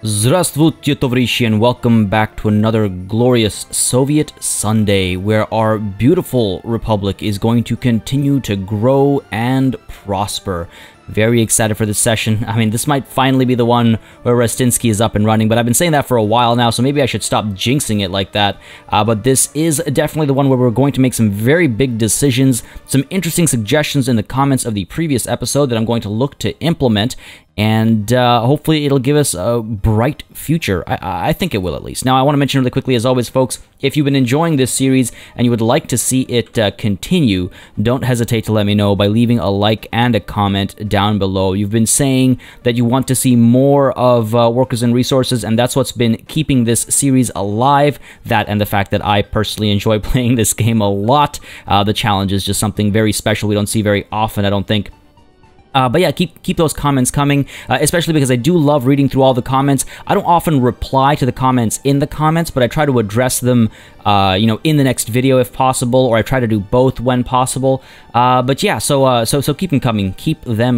Здравствуйте, товарищи, and welcome back to another glorious Soviet Sunday, where our beautiful republic is going to continue to grow and prosper. Very excited for this session. I mean, this might finally be the one where WRECKSKY is up and running, but I've been saying that for a while now, so maybe I should stop jinxing it like that. But this is definitely the one where we're going to make some very big decisions, some interesting suggestions in the comments of the previous episode that I'm going to look to implement, and hopefully it'll give us a bright future. I think it will, at least. Now, I want to mention really quickly, as always, folks, if you've been enjoying this series and you would like to see it continue, don't hesitate to let me know by leaving a like and a comment down below. You've been saying that you want to see more of Workers and Resources, and that's what's been keeping this series alive. That and the fact that I personally enjoy playing this game a lot. The challenge is just something very special we don't see very often, I don't think. But yeah, keep those comments coming, especially because I do love reading through all the comments. I don't often reply to the comments in the comments, but I try to address them, you know, in the next video if possible, or I try to do both when possible. But yeah, so keep them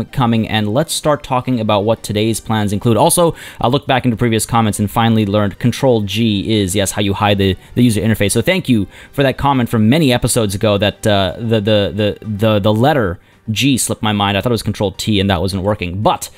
coming, and let's start talking about what today's plans include. Also, I looked back into previous comments and finally learned Control-G is, yes, how you hide the user interface. So thank you for that comment from many episodes ago that the letter G slipped my mind. I thought it was Control-T and that wasn't working. But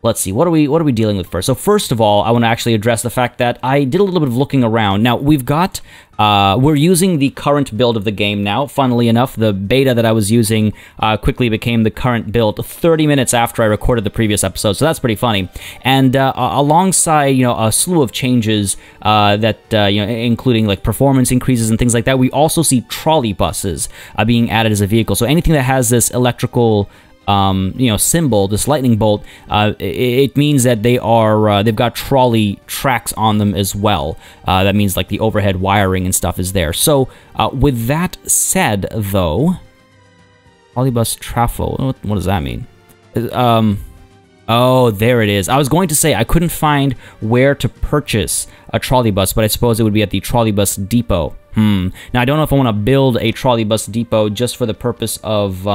let's see, what are we dealing with first? So first of all, I want to actually address the fact that I did a little bit of looking around. Now, we've got, we're using the current build of the game now. Funnily enough, the beta that I was using quickly became the current build 30 minutes after I recorded the previous episode, so that's pretty funny. And alongside, you know, a slew of changes that, you know, including like performance increases and things like that, we also see trolley buses being added as a vehicle. So anything that has this electrical you know, symbol, this lightning bolt, it means that they are, they've got trolley tracks on them as well. That means like the overhead wiring and stuff is there. So, with that said, though, trolleybus trafo, what does that mean? Oh, there it is. I was going to say I couldn't find where to purchase a trolleybus, but I suppose it would be at the trolleybus depot. Now, I don't know if I want to build a trolleybus depot just for the purpose of,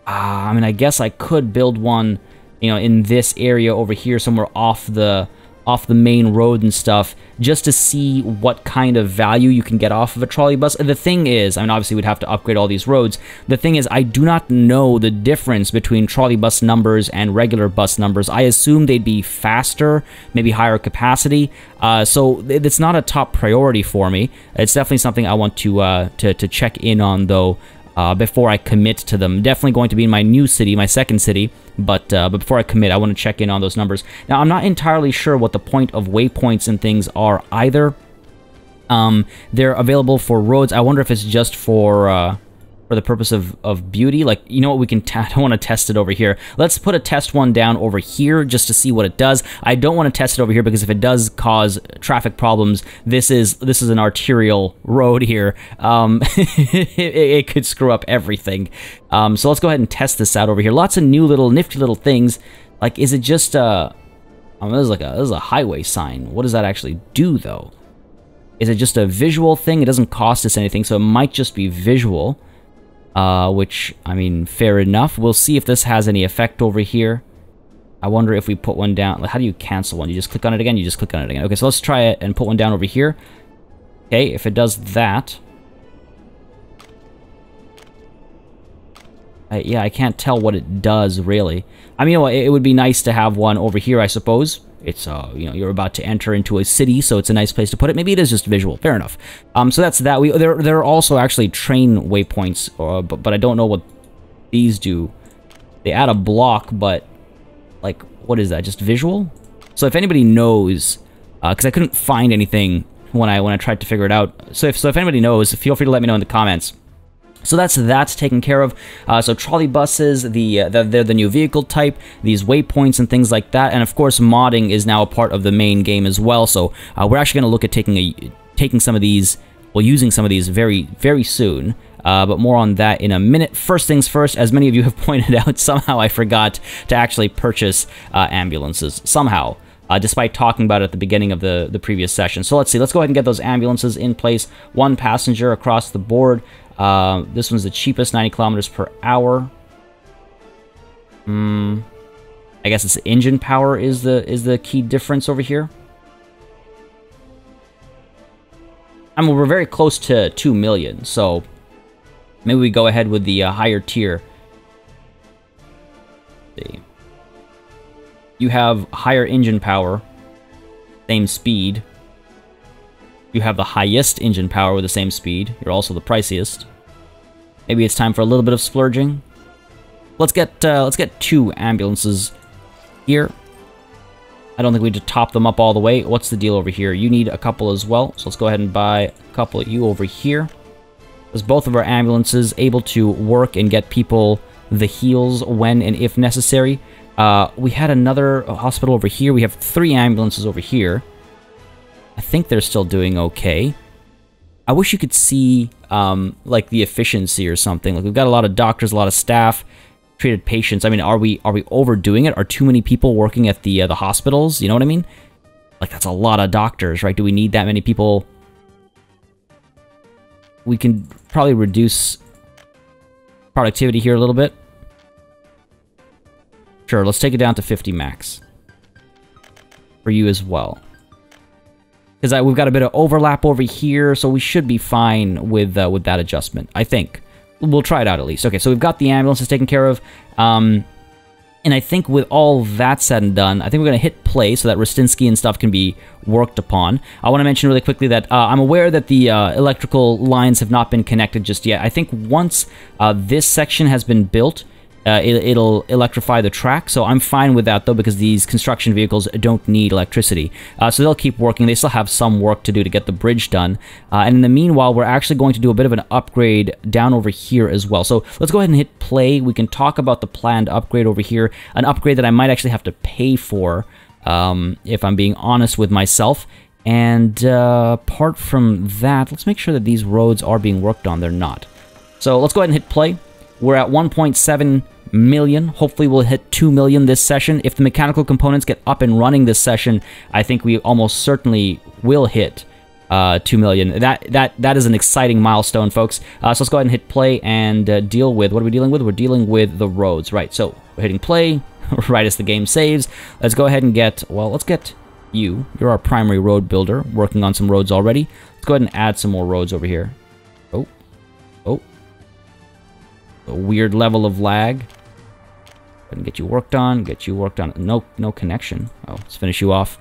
I mean, I guess I could build one, you know, in this area over here, somewhere off the main road and stuff, just to see what kind of value you can get off of a trolleybus. The thing is, I mean, obviously we'd have to upgrade all these roads. The thing is, I do not know the difference between trolleybus numbers and regular bus numbers. I assume they'd be faster, maybe higher capacity. So it's not a top priority for me. It's definitely something I want to check in on, though. Before I commit to them. Definitely going to be in my new city, my second city, but before I commit, I want to check in on those numbers. Now, I'm not entirely sure what the point of waypoints and things are either. They're available for roads. I wonder if it's just for the purpose of beauty. Like, you know what, we can I don't want to test it over here. Let's put a test one down over here just to see what it does. I don't want to test it over here because if it does cause traffic problems, this is an arterial road here. It could screw up everything. So let's go ahead and test this out over here. Lots of new little nifty little things. Like, is it just this is a highway sign. What does that actually do, though? Is it just a visual thing? It doesn't cost us anything, so it might just be visual. Which, I mean, fair enough. We'll see if this has any effect over here. I wonder if we put one down. Like, how do you cancel one? You just click on it again? You just click on it again. Okay, so let's try it and put one down over here. Okay, if it does that... yeah, I can't tell what it does, really. I mean, you know, it would be nice to have one over here, I suppose. It's, you know, you're about to enter into a city, so it's a nice place to put it. Maybe it is just visual. Fair enough. So that's that. There are also actually train waypoints, but I don't know what these do. They add a block, but, like, what is that? Just visual? So if anybody knows, because I couldn't find anything when I tried to figure it out. So if anybody knows, feel free to let me know in the comments. So that's taken care of. So trolley buses, they're the new vehicle type, these waypoints and things like that, and of course modding is now a part of the main game as well. So we're actually going to look at taking some of these, well, using some of these very, very soon. But more on that in a minute. First things first, as many of you have pointed out, somehow I forgot to actually purchase ambulances. Somehow. Despite talking about it at the beginning of the previous session. So let's see. Let's go ahead and get those ambulances in place. One passenger across the board. This one's the cheapest, 90 kilometers per hour. I guess it's engine power is the key difference over here. I mean, we're very close to 2 million, so maybe we go ahead with the higher tier. Let's see. You have higher engine power, same speed. You have the highest engine power with the same speed. You're also the priciest. Maybe it's time for a little bit of splurging. Let's get 2 ambulances here. I don't think we need to top them up all the way. What's the deal over here? You need a couple as well, so let's go ahead and buy a couple of you over here. Because both of our ambulances able to work and get people the heals when and if necessary. We had another hospital over here. We have 3 ambulances over here. I think they're still doing okay. I wish you could see, like, the efficiency or something. Like, we've got a lot of doctors, a lot of staff, treated patients. I mean, are we overdoing it? Are too many people working at the hospitals? You know what I mean? Like, that's a lot of doctors, right? Do we need that many people? We can probably reduce productivity here a little bit. Sure, let's take it down to 50 max. For you as well. Because we've got a bit of overlap over here, so we should be fine with that adjustment, I think. We'll try it out at least. Okay, so we've got the ambulances taken care of. And I think with all that said and done, I think we're going to hit play so that Rustinsky and stuff can be worked upon. I want to mention really quickly that I'm aware that the electrical lines have not been connected just yet. I think once this section has been built, it'll electrify the track, so I'm fine with that though, because these construction vehicles don't need electricity. So they'll keep working. They still have some work to do to get the bridge done. And in the meanwhile, we're actually going to do a bit of an upgrade down over here as well. So let's go ahead and hit play. We can talk about the planned upgrade over here, an upgrade that I might actually have to pay for, if I'm being honest with myself. And apart from that, let's make sure that these roads are being worked on. They're not. So let's go ahead and hit play. We're at 1.7 million. Hopefully we'll hit 2 million this session. If the mechanical components get up and running this session, I think we almost certainly will hit 2 million. That is an exciting milestone, folks. So let's go ahead and hit play and deal with... What are we dealing with? We're dealing with the roads, right? So we're hitting play right as the game saves. Let's go ahead and get... Well, let's get you. You're our primary road builder, working on some roads already. Let's go ahead and add some more roads over here. Oh. Oh. A weird level of lag. And get you worked on. Get you worked on. No connection. Oh, let's finish you off.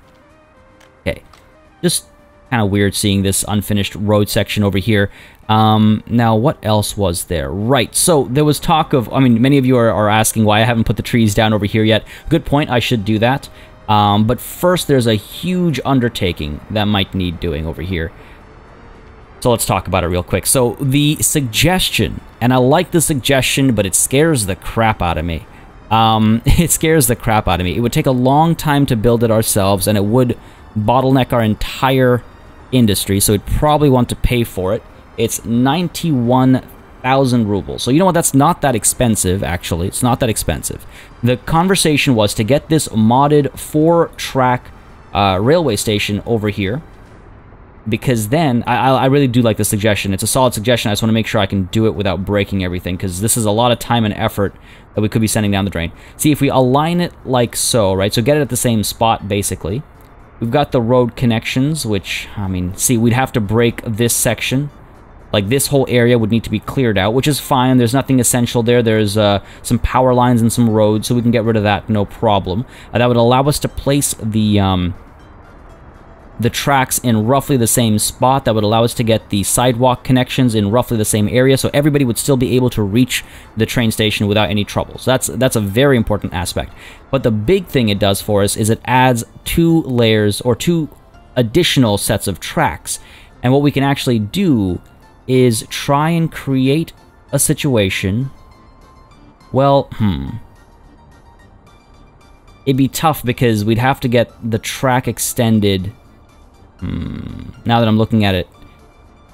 Okay. Just kind of weird seeing this unfinished road section over here. Now, what else was there? Right, so there was talk of... I mean, many of you are asking why I haven't put the trees down over here yet. Good point, I should do that. But first, there's a huge undertaking that might need doing over here. So let's talk about it real quick. So the suggestion, and I like the suggestion, but it scares the crap out of me. It scares the crap out of me. It would take a long time to build it ourselves, and it would bottleneck our entire industry, so we'd probably want to pay for it. It's 91,000 rubles. So you know what? That's not that expensive, actually. It's not that expensive. The conversation was to get this modded 4-track railway station over here. Because then, I really do like the suggestion. It's a solid suggestion. I just want to make sure I can do it without breaking everything, because this is a lot of time and effort that we could be sending down the drain. See, if we align it like so, right? So get it at the same spot, basically. We've got the road connections, which, I mean, see, we'd have to break this section. Like, this whole area would need to be cleared out, which is fine. There's nothing essential there. There's some power lines and some roads, so we can get rid of that, no problem. That would allow us to place the tracks in roughly the same spot. That would allow us to get the sidewalk connections in roughly the same area, so everybody would still be able to reach the train station without any trouble. So that's a very important aspect. But the big thing it does for us is it adds 2 layers or 2 additional sets of tracks. And what we can actually do is try and create a situation... Well, it'd be tough because we'd have to get the track extended... Now that I'm looking at it,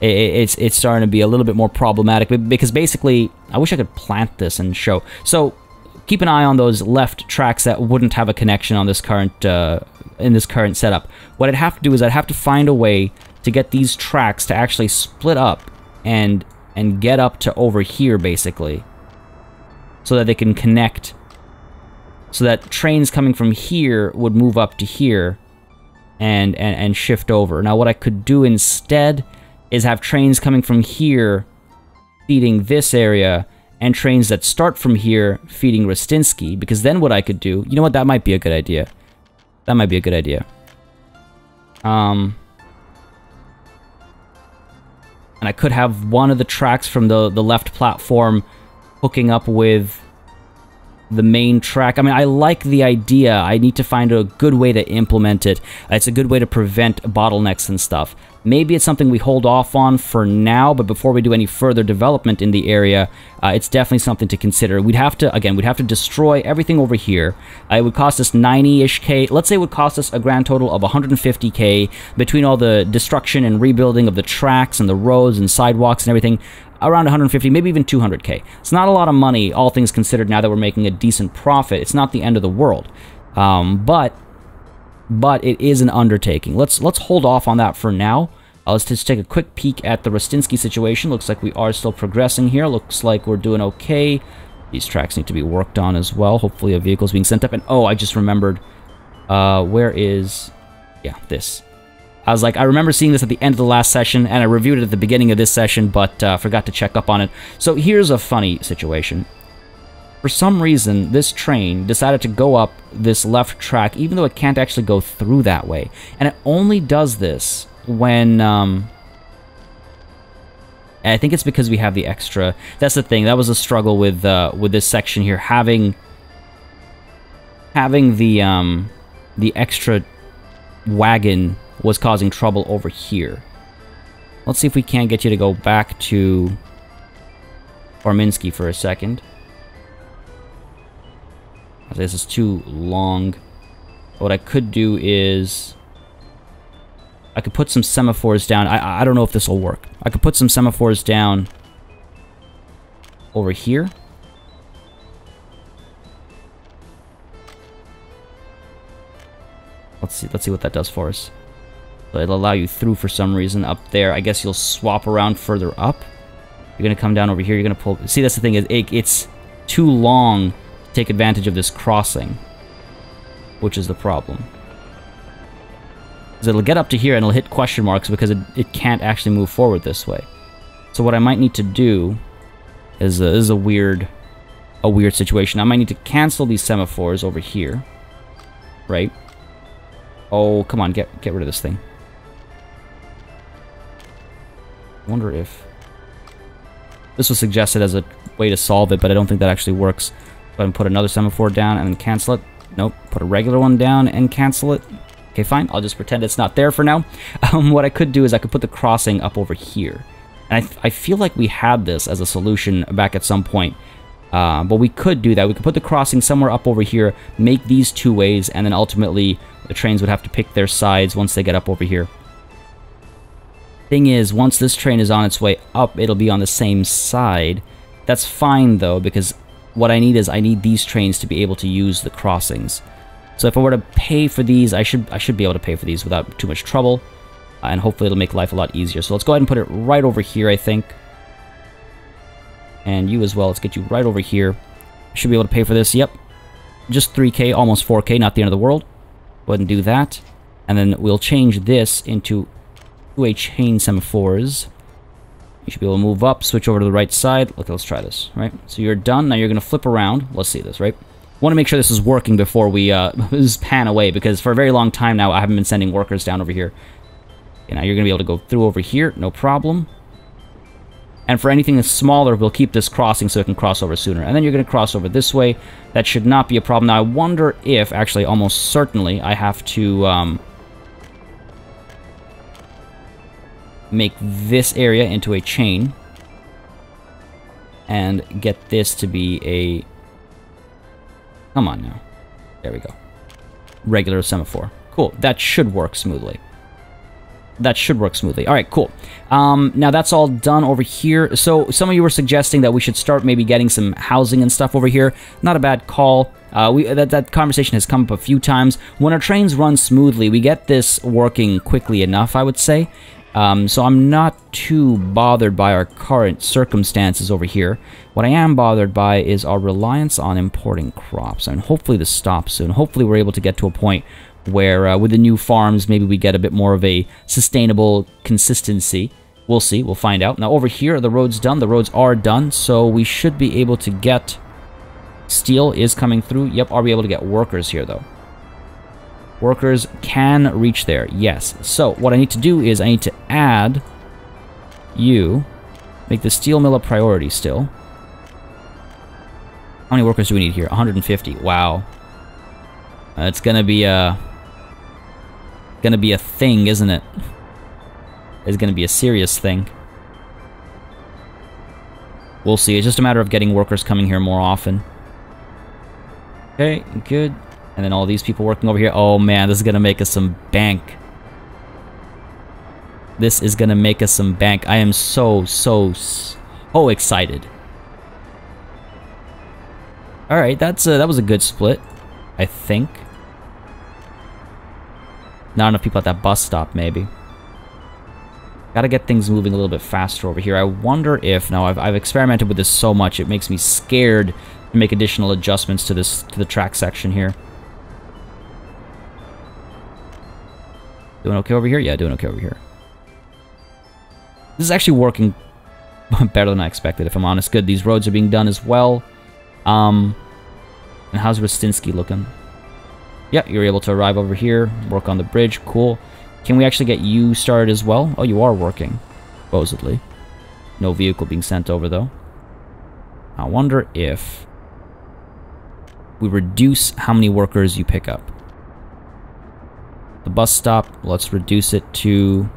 it's starting to be a little bit more problematic, because basically, I wish I could plant this and show. So, keep an eye on those left tracks that wouldn't have a connection on this current, in this current setup. What I'd have to do is I'd have to find a way to get these tracks to actually split up and get up to over here, basically, so that they can connect so that trains coming from here would move up to here and shift over. Now what I could do instead is have trains coming from here feeding this area, and trains that start from here feeding Rustinsky, because then what I could do, you know what, that might be a good idea. That might be a good idea. And I could have one of the tracks from the left platform hooking up with the main track. I mean, I like the idea. I need to find a good way to implement it. It's a good way to prevent bottlenecks and stuff. Maybe it's something we hold off on for now, but before we do any further development in the area, it's definitely something to consider. We'd have to, again, we'd have to destroy everything over here. It would cost us 90-ish K. Let's say it would cost us a grand total of 150K between all the destruction and rebuilding of the tracks and the roads and sidewalks and everything. Around 150, maybe even 200K. It's not a lot of money, all things considered, now that we're making a decent profit. It's not the end of the world. But it is an undertaking. Let's hold off on that for now. Let's just take a quick peek at the Rustinsky situation. Looks like we are still progressing here. Looks like we're doing okay. These tracks need to be worked on as well. Hopefully a vehicle's being sent up. And oh, I just remembered. Where is... Yeah, this. I was like, I remember seeing this at the end of the last session, and I reviewed it at the beginning of this session, but forgot to check up on it. So here's a funny situation. For some reason, this train decided to go up this left track, even though it can't actually go through that way. And it only does this when... I think it's because we have the extra... That's the thing, that was a struggle with this section here, having the extra wagon was causing trouble over here. Let's see if we can't get you to go back to Orminsky for a second. This is too long. What I could do is... I could put some semaphores down. I don't know if this will work. I could put some semaphores down over here. Let's see what that does for us. So it'll allow you through for some reason up there. I guess you'll swap around further up. You're going to come down over here. You're going to pull... See, that's the thing. It's too long to take advantage of this crossing, which is the problem. Because it'll get up to here and it'll hit question marks because it can't actually move forward this way. So what I might need to do is this is a weird situation. I might need to cancel these semaphores over here, right? Oh, come on, get rid of this thing. I wonder if... This was suggested as a way to solve it, but I don't think that actually works. Go ahead and put another semaphore down and then cancel it. Nope, put a regular one down and cancel it. Okay, fine, I'll just pretend it's not there for now. What I could do is I could put the crossing up over here. And I feel like we had this as a solution back at some point. But we could do that. We could put the crossing somewhere up over here, make these two ways, and then ultimately the trains would have to pick their sides once they get up over here. Thing is, once this train is on its way up, it'll be on the same side. That's fine, though, because what I need is I need these trains to be able to use the crossings. So if I were to pay for these, I should be able to pay for these without too much trouble. And hopefully it'll make life a lot easier. So let's go ahead and put it right over here, I think. And you as well, let's get you right over here. Should be able to pay for this, yep. Just 3K, almost 4K, not the end of the world. Go ahead and do that. And then we'll change this into 2A chain semaphores. You should be able to move up, switch over to the right side. Okay, let's try this, right? So you're done, now you're going to flip around. Let's see this, right? Want to make sure this is working before we just pan away, because for a very long time now I haven't been sending workers down over here. Okay, now you're going to be able to go through over here, no problem. And for anything that's smaller, we'll keep this crossing so it can cross over sooner. And then you're going to cross over this way. That should not be a problem. Now I wonder if, actually almost certainly, I have to make this area into a chain. And get this to be a... Come on now. There we go. Regular semaphore. Cool. That should work smoothly. That should work smoothly. Alright, cool. Now that's all done over here. So some of you were suggesting that we should start maybe getting some housing and stuff over here. Not a bad call. That conversation has come up a few times. When our trains run smoothly, we get this working quickly enough, I would say. So I'm not too bothered by our current circumstances over here. What I am bothered by is our reliance on importing crops. And hopefully this stops soon. Hopefully we're able to get to a point where with the new farms, maybe we get a bit more of a sustainable consistency. We'll see. We'll find out. Now over here, the road's done. The roads are done. So we should be able to get... Steel is coming through. Yep, are we able to get workers here, though? Workers can reach there, yes. So, what I need to do is I need to add you, make the steel mill a priority still. How many workers do we need here? 150. Wow. It's gonna be a thing, isn't it? It's gonna be a serious thing. We'll see. It's just a matter of getting workers coming here more often. Okay, good. And then all these people working over here. Oh man, this is gonna make us some bank. This is gonna make us some bank. I am so excited. Alright, that was a good split, I think. Not enough people at that bus stop, maybe. Gotta get things moving a little bit faster over here. I wonder if... Now, I've experimented with this so much, it makes me scared to make additional adjustments to the track section here. Doing okay over here? Yeah, doing okay over here. This is actually working better than I expected, if I'm honest. Good, these roads are being done as well. And how's Rostinsky looking? Yeah, you're able to arrive over here, work on the bridge, cool. Can we actually get you started as well? Oh, you are working, supposedly. No vehicle being sent over, though. I wonder if we reduce how many workers you pick up. The bus stop, let's reduce it to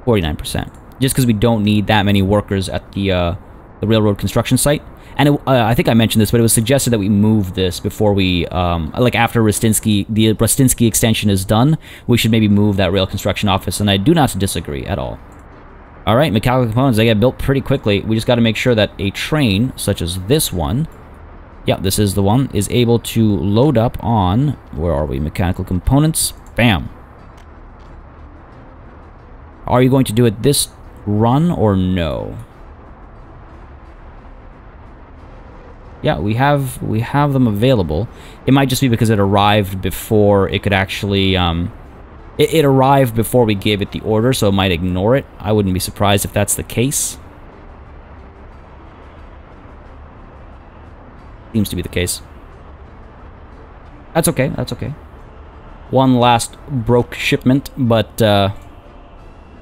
49%. Just because we don't need that many workers at the railroad construction site. And I think I mentioned this, but it was suggested that we move this before we, like after the Rostinsky extension is done, we should maybe move that rail construction office, and I do not disagree at all. Alright, mechanical components, they get built pretty quickly. We just got to make sure that a train, such as this one, yeah, this is the one, is able to load up on, where are we, mechanical components, bam. Are you going to do it this run or no? Yeah, we have them available. It might just be because it arrived before it could actually, it arrived before we gave it the order, so it might ignore it. I wouldn't be surprised if that's the case. Seems to be the case. That's okay, that's okay. One last broke shipment, but, I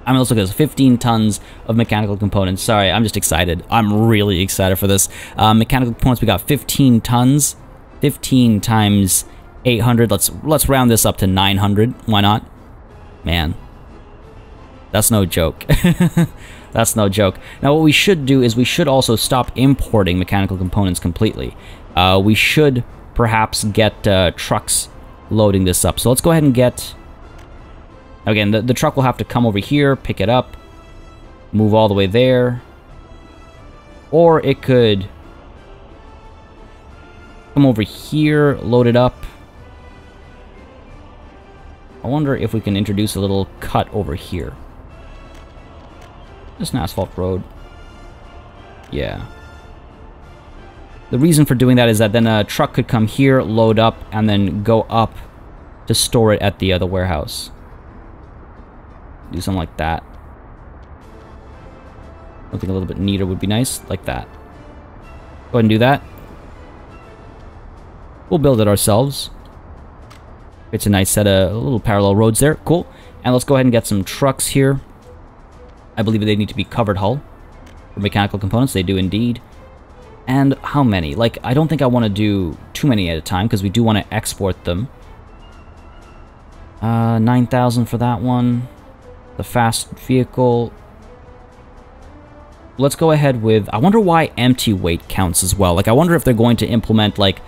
mean, let's look at this. 15 tons of mechanical components. Sorry, I'm just excited. I'm really excited for this. Mechanical components, we got 15 tons. 15 times 800. Let's round this up to 900. Why not? Man. That's no joke. That's no joke. Now, what we should do is we should also stop importing mechanical components completely. We should perhaps get trucks loading this up. So let's go ahead and get... Again, the truck will have to come over here, pick it up, move all the way there. Or it could come over here, load it up. I wonder if we can introduce a little cut over here. Just an asphalt road. Yeah. The reason for doing that is that then a truck could come here, load up, and then go up to store it at the warehouse. Do something like that. Something a little bit neater would be nice, like that. Go ahead and do that. We'll build it ourselves. It's a nice set of little parallel roads there. Cool. And let's go ahead and get some trucks here. I believe they need to be covered hull for mechanical components. They do indeed. And how many? Like, I don't think I want to do too many at a time because we do want to export them. 9,000 for that one. The fast vehicle. Let's go ahead with... I wonder why empty weight counts as well. Like, I wonder if they're going to implement, like,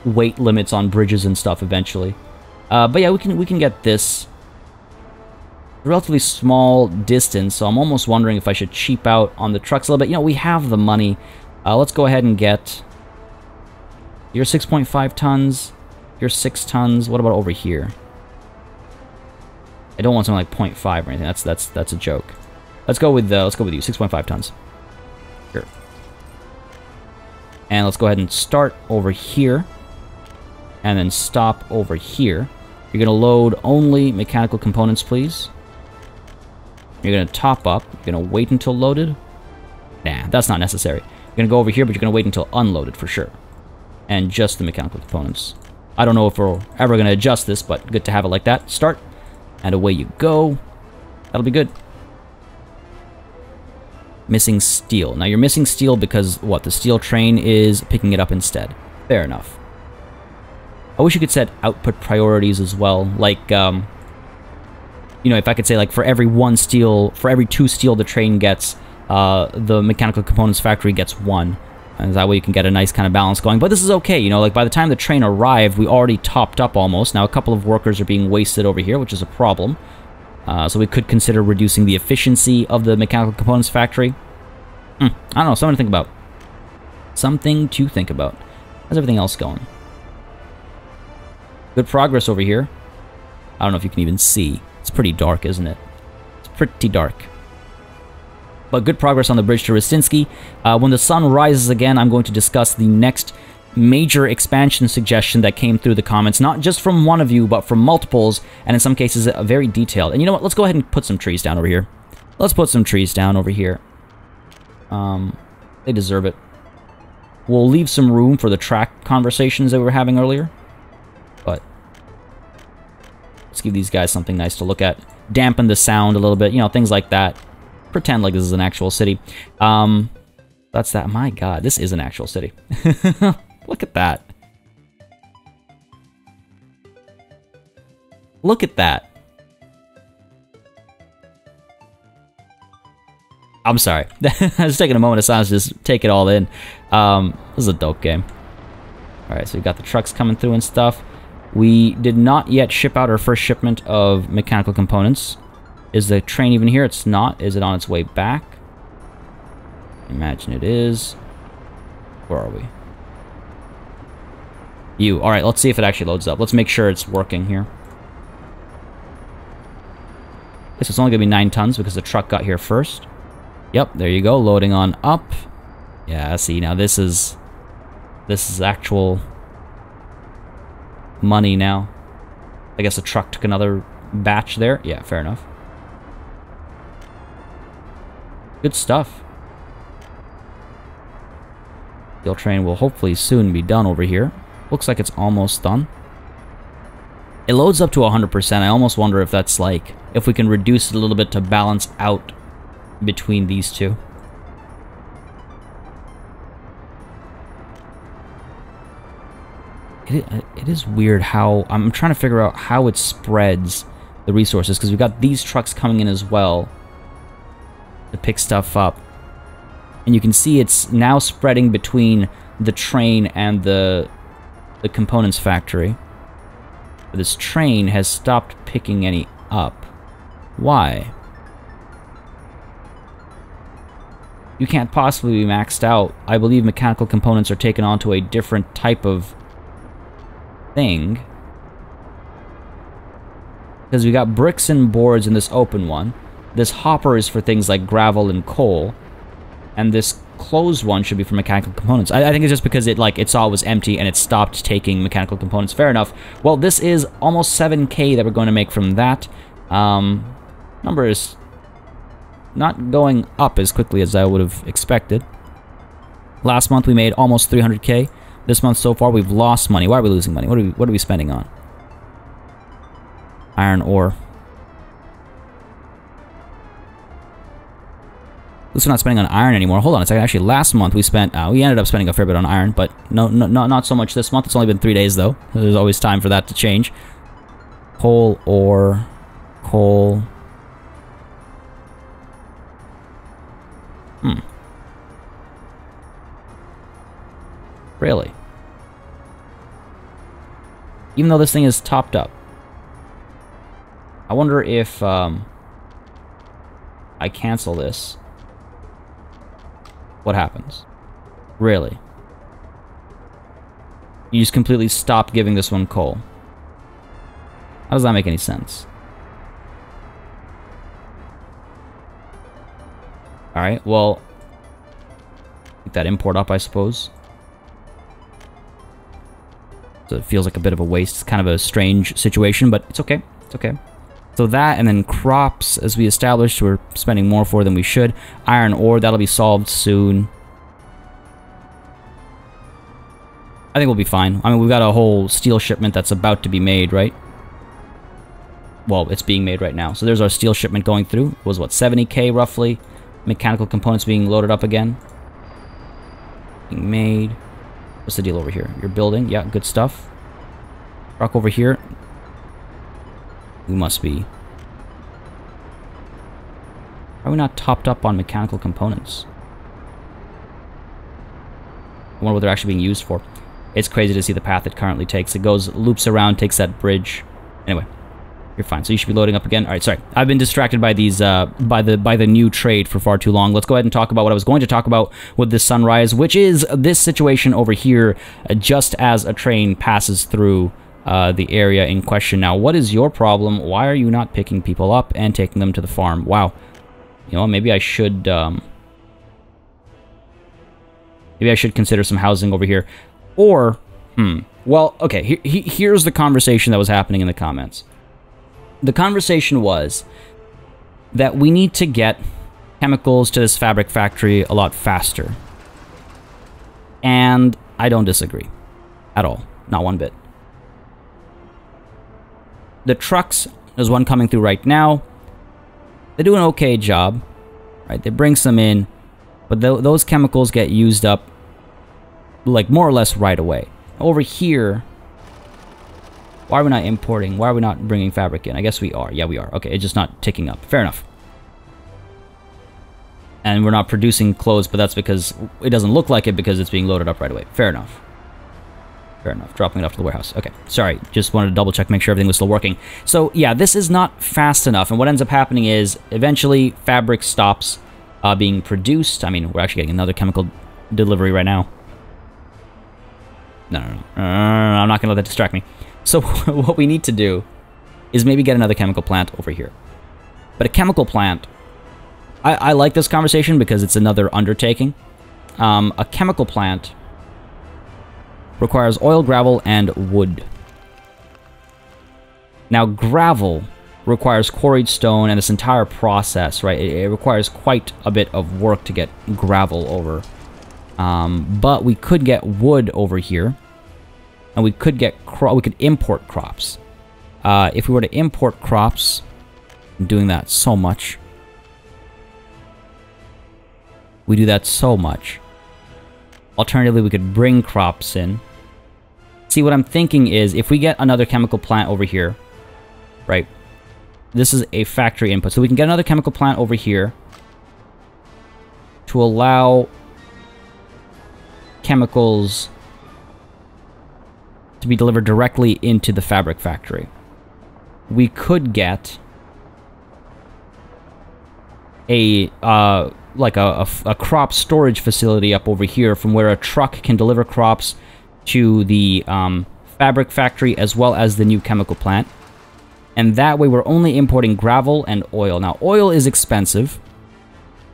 weight limits on bridges and stuff eventually. But yeah, we can get this. A relatively small distance, so I'm almost wondering if I should cheap out on the trucks a little bit. You know, we have the money. Let's go ahead and get... You're 6.5 tons. You're 6 tons. What about over here? I don't want something like 0.5 or anything. That's a joke. Let's go with you. 6.5 tons. Sure. And let's go ahead and start over here. And then stop over here. You're going to load only mechanical components, please. You're going to top up. You're going to wait until loaded. Nah, that's not necessary. You're going to go over here, but you're going to wait until unloaded for sure. And just the mechanical components. I don't know if we're ever going to adjust this, but good to have it like that. Start. And away you go. That'll be good. Missing steel. Now you're missing steel because, what, the steel train is picking it up instead. Fair enough. I wish you could set output priorities as well. Like, you know, if I could say, like, for every 2 steel the train gets, the mechanical components factory gets 1. And that way you can get a nice kind of balance going. But this is okay, you know, like, by the time the train arrived, we already topped up almost. Now, a couple of workers are being wasted over here, which is a problem. So we could consider reducing the efficiency of the mechanical components factory. I don't know, something to think about. Something to think about. How's everything else going? Good progress over here. I don't know if you can even see. It's pretty dark, isn't it? It's pretty dark. But good progress on the bridge to Rycksky. When the sun rises again, I'm going to discuss the next major expansion suggestion that came through the comments. Not just from one of you, but from multiples, and in some cases, very detailed. And you know what? Let's go ahead and put some trees down over here. Let's put some trees down over here. They deserve it. We'll leave some room for the track conversations that we were having earlier. But let's give these guys something nice to look at. Dampen the sound a little bit, you know, things like that. Pretend like this is an actual city. That's that. My god, this is an actual city. Look at that. Look at that. I'm sorry. I was taking a moment of silence to just take it all in. This is a dope game. Alright, so we got the trucks coming through and stuff. We did not yet ship out our first shipment of mechanical components. Is the train even here? It's not. Is it on its way back? Imagine it is. Where are we? You. Alright, let's see if it actually loads up. Let's make sure it's working here. Okay, so it's only going to be 9 tons because the truck got here first. Yep, there you go. Loading on up. Yeah, see, now this is actual money now. I guess the truck took another batch there. Yeah, fair enough. Good stuff. Steel train will hopefully soon be done over here. Looks like it's almost done. It loads up to 100%. I almost wonder if that's like, if we can reduce it a little bit to balance out between these two. It is weird how... I'm trying to figure out how it spreads the resources, because we've got these trucks coming in as well to pick stuff up. And you can see it's now spreading between the train and the components factory. But this train has stopped picking any up. Why? You can't possibly be maxed out. I believe mechanical components are taken onto a different type of thing. Because we got bricks and boards in this open one. This hopper is for things like gravel and coal. And this closed one should be for mechanical components. I think it's just because it saw it was empty and it stopped taking mechanical components. Fair enough. Well, this is almost 7K that we're going to make from that. Number is not going up as quickly as I would have expected. Last month we made almost 300K. This month so far we've lost money. Why are we losing money? What are we spending on? Iron ore. At least we're not spending on iron anymore. Hold on a second. Actually, last month we ended up spending a fair bit on iron, but not so much this month. It's only been 3 days though. There's always time for that to change. Coal, ore, coal. Really? Even though this thing is topped up. I wonder if I cancel this. What happens? Really? You just completely stop giving this one coal. How does that make any sense? Alright, well... Keep that import up, I suppose. So it feels like a bit of a waste. It's kind of a strange situation, but it's okay. It's okay. So that, and then crops, as we established, we're spending more for than we should. Iron ore, that'll be solved soon. I think we'll be fine. I mean, we've got a whole steel shipment that's about to be made, right? Well, it's being made right now. So there's our steel shipment going through. It was, what, 70k roughly? Mechanical components being loaded up again. Being made. What's the deal over here? You're building. Yeah, good stuff. Truck over here. We must be. Are we not topped up on mechanical components? I wonder what they're actually being used for. It's crazy to see the path it currently takes. It goes, loops around, takes that bridge. Anyway, you're fine. So you should be loading up again. All right, sorry. I've been distracted by these, by the new trade for far too long. Let's go ahead and talk about what I was going to talk about with this sunrise, which is this situation over here, just as a train passes through the area in question. Now, what is your problem? Why are you not picking people up and taking them to the farm? Wow. You know, maybe I should, maybe I should consider some housing over here. Or, well, okay, here's the conversation that was happening in the comments. The conversation was that we need to get chemicals to this fabric factory a lot faster. And I don't disagree. At all. Not one bit. The trucks, there's one coming through right now. They do an okay job. Right? They bring some in. But those chemicals get used up, like, more or less right away. Over here, why are we not importing? Why are we not bringing fabric in? I guess we are. Yeah, we are. Okay, it's just not ticking up. Fair enough. And we're not producing clothes, but that's because it doesn't look like it because it's being loaded up right away. Fair enough. Fair enough. Dropping it off to the warehouse. Okay, sorry. Just wanted to double check, make sure everything was still working. So, yeah, this is not fast enough. And what ends up happening is, eventually, fabric stops being produced. I mean, we're actually getting another chemical delivery right now. No. I'm not going to let that distract me. So what we need to do is maybe get another chemical plant over here. But a chemical plant, I like this conversation because it's another undertaking. A chemical plant requires oil, gravel, and wood. Now, gravel requires quarried stone and this entire process, right? It requires quite a bit of work to get gravel over. But we could get wood over here. And we could get we could import crops. If we were to import crops, I'm doing that so much. We do that so much. Alternatively, we could bring crops in. See, what I'm thinking is, if we get another chemical plant over here, right? This is a factory input. So we can get another chemical plant over here to allow chemicals to be delivered directly into the fabric factory. We could get a like a crop storage facility up over here from where a truck can deliver crops to the fabric factory as well as the new chemical plant. And that way we're only importing gravel and oil. Now, oil is expensive,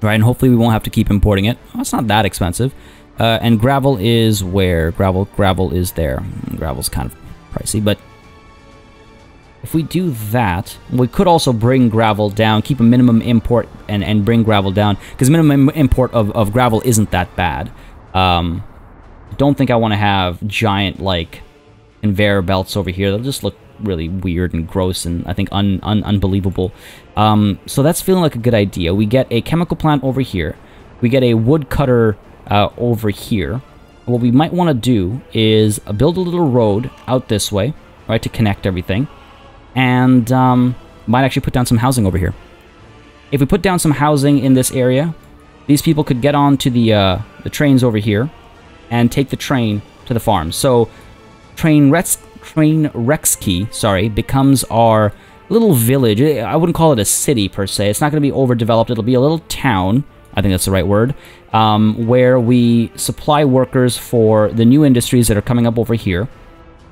right? And hopefully we won't have to keep importing it. Well, it's not that expensive. And gravel is where? Gravel is there. Gravel's kind of pricey, but if we do that, we could also bring gravel down, keep a minimum import and bring gravel down, because minimum import of gravel isn't that bad. I don't think I want to have giant, like, conveyor belts over here. They'll just look really weird and gross and, I think, unbelievable. So that's feeling like a good idea. We get a chemical plant over here. We get a woodcutter over here. What we might want to do is build a little road out this way, right, to connect everything. And might actually put down some housing over here. If we put down some housing in this area, these people could get on to the trains over here and take the train to the farm. So WRECKSKY, sorry, becomes our little village. I wouldn't call it a city per se. It's not going to be overdeveloped. It'll be a little town. I think that's the right word, where we supply workers for the new industries that are coming up over here.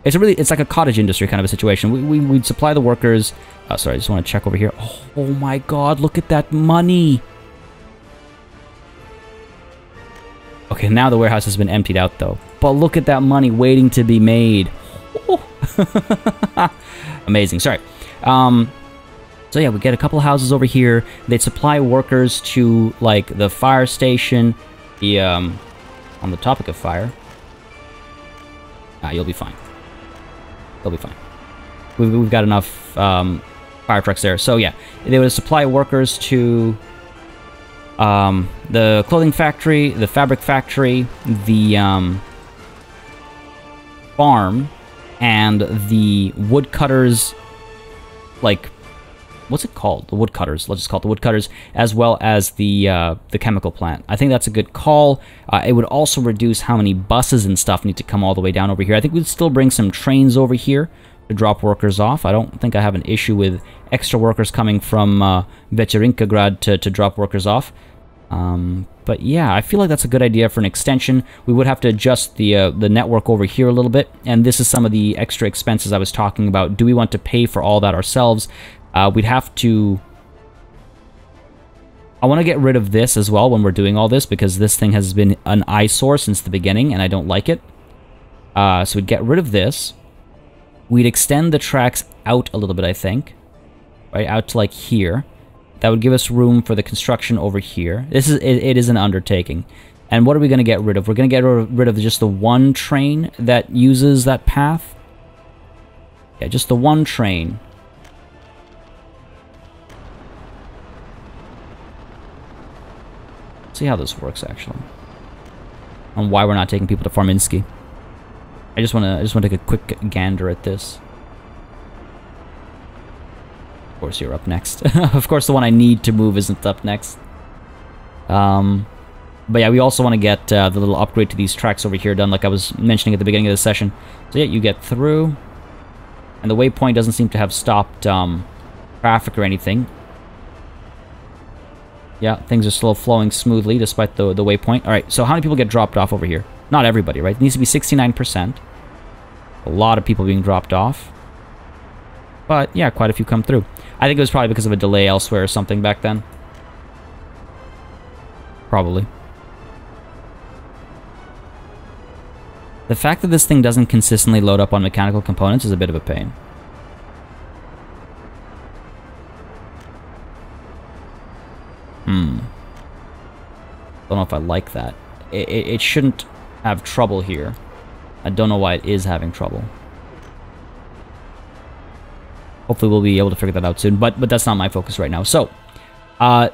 It's like a cottage industry kind of a situation. We'd supply the workers. Sorry, I just want to check over here. Oh my God, look at that money. Okay, now the warehouse has been emptied out, though. But look at that money waiting to be made. Amazing. Sorry. So yeah, we get a couple houses over here. They supply workers to, like, the fire station. The, on the topic of fire. You'll be fine. You'll be fine. We've got enough, fire trucks there. So yeah, they would supply workers to, the clothing factory, the fabric factory, the, farm, and the woodcutters, like, what's it called? The woodcutters. Let's just call it the woodcutters, as well as the chemical plant. I think that's a good call. It would also reduce how many buses and stuff need to come all the way down over here. I think we'd still bring some trains over here to drop workers off. I don't think I have an issue with extra workers coming from WRECKSKY to drop workers off. But yeah, I feel like that's a good idea for an extension. We would have to adjust the network over here a little bit, and this is some of the extra expenses I was talking about. Do we want to pay for all that ourselves? We'd have to... I want to get rid of this as well when we're doing all this, because this thing has been an eyesore since the beginning, and I don't like it. So we'd get rid of this. We'd extend the tracks out a little bit, I think. Right, out to like here. That would give us room for the construction over here. It is an undertaking. And what are we going to get rid of? We're going to get rid of just the one train that uses that path. Yeah, just the one train. See how this works, actually. And why we're not taking people to Finalizing. I just want to take a quick gander at this. Of course, you're up next. Of course, the one I need to move isn't up next. But yeah, we also want to get the little upgrade to these tracks over here done, like I was mentioning at the beginning of the session. So yeah, you get through, and the waypoint doesn't seem to have stopped traffic or anything. Yeah, things are still flowing smoothly despite the waypoint. All right, so how many people get dropped off over here? Not everybody, right? It needs to be 69%. A lot of people being dropped off. But yeah, quite a few come through. I think it was probably because of a delay elsewhere or something back then. Probably. The fact that this thing doesn't consistently load up on mechanical components is a bit of a pain. Don't know if I like that. It shouldn't have trouble here. I don't know why it is having trouble. Hopefully we'll be able to figure that out soon, but that's not my focus right now. So,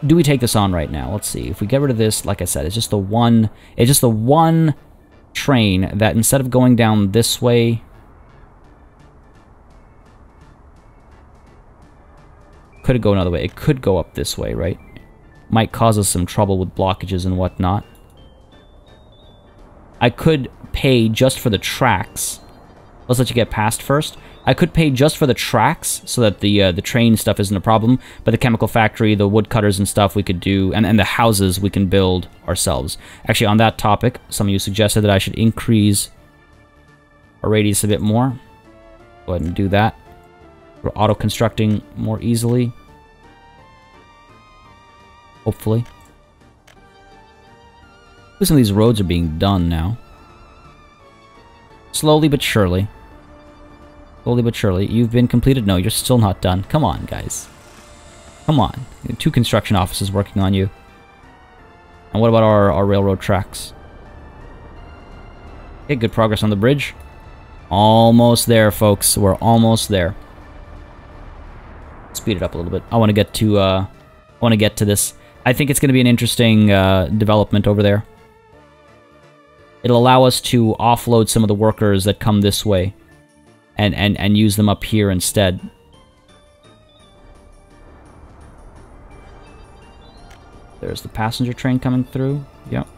do we take this on right now? Let's see. If we get rid of this, like I said, it's just the one train that instead of going down this way, could it go another way? It could go up this way, right? Might cause us some trouble with blockages and whatnot. I could pay just for the tracks. Let's let you get past first. I could pay just for the tracks so that the train stuff isn't a problem, but the chemical factory, the woodcutters and stuff we could do, and the houses we can build ourselves. Actually, on that topic, some of you suggested that I should increase our radius a bit more. Go ahead and do that. We're auto-constructing more easily. Hopefully. Some of these roads are being done now. Slowly but surely. Slowly but surely. You've been completed? No, you're still not done. Come on, guys. Come on. 2 construction offices working on you. And what about our railroad tracks? Okay, good progress on the bridge. Almost there, folks. We're almost there. Speed it up a little bit. I want to get to this. I think it's going to be an interesting development over there. It'll allow us to offload some of the workers that come this way. And use them up here instead. There's the passenger train coming through. Yep.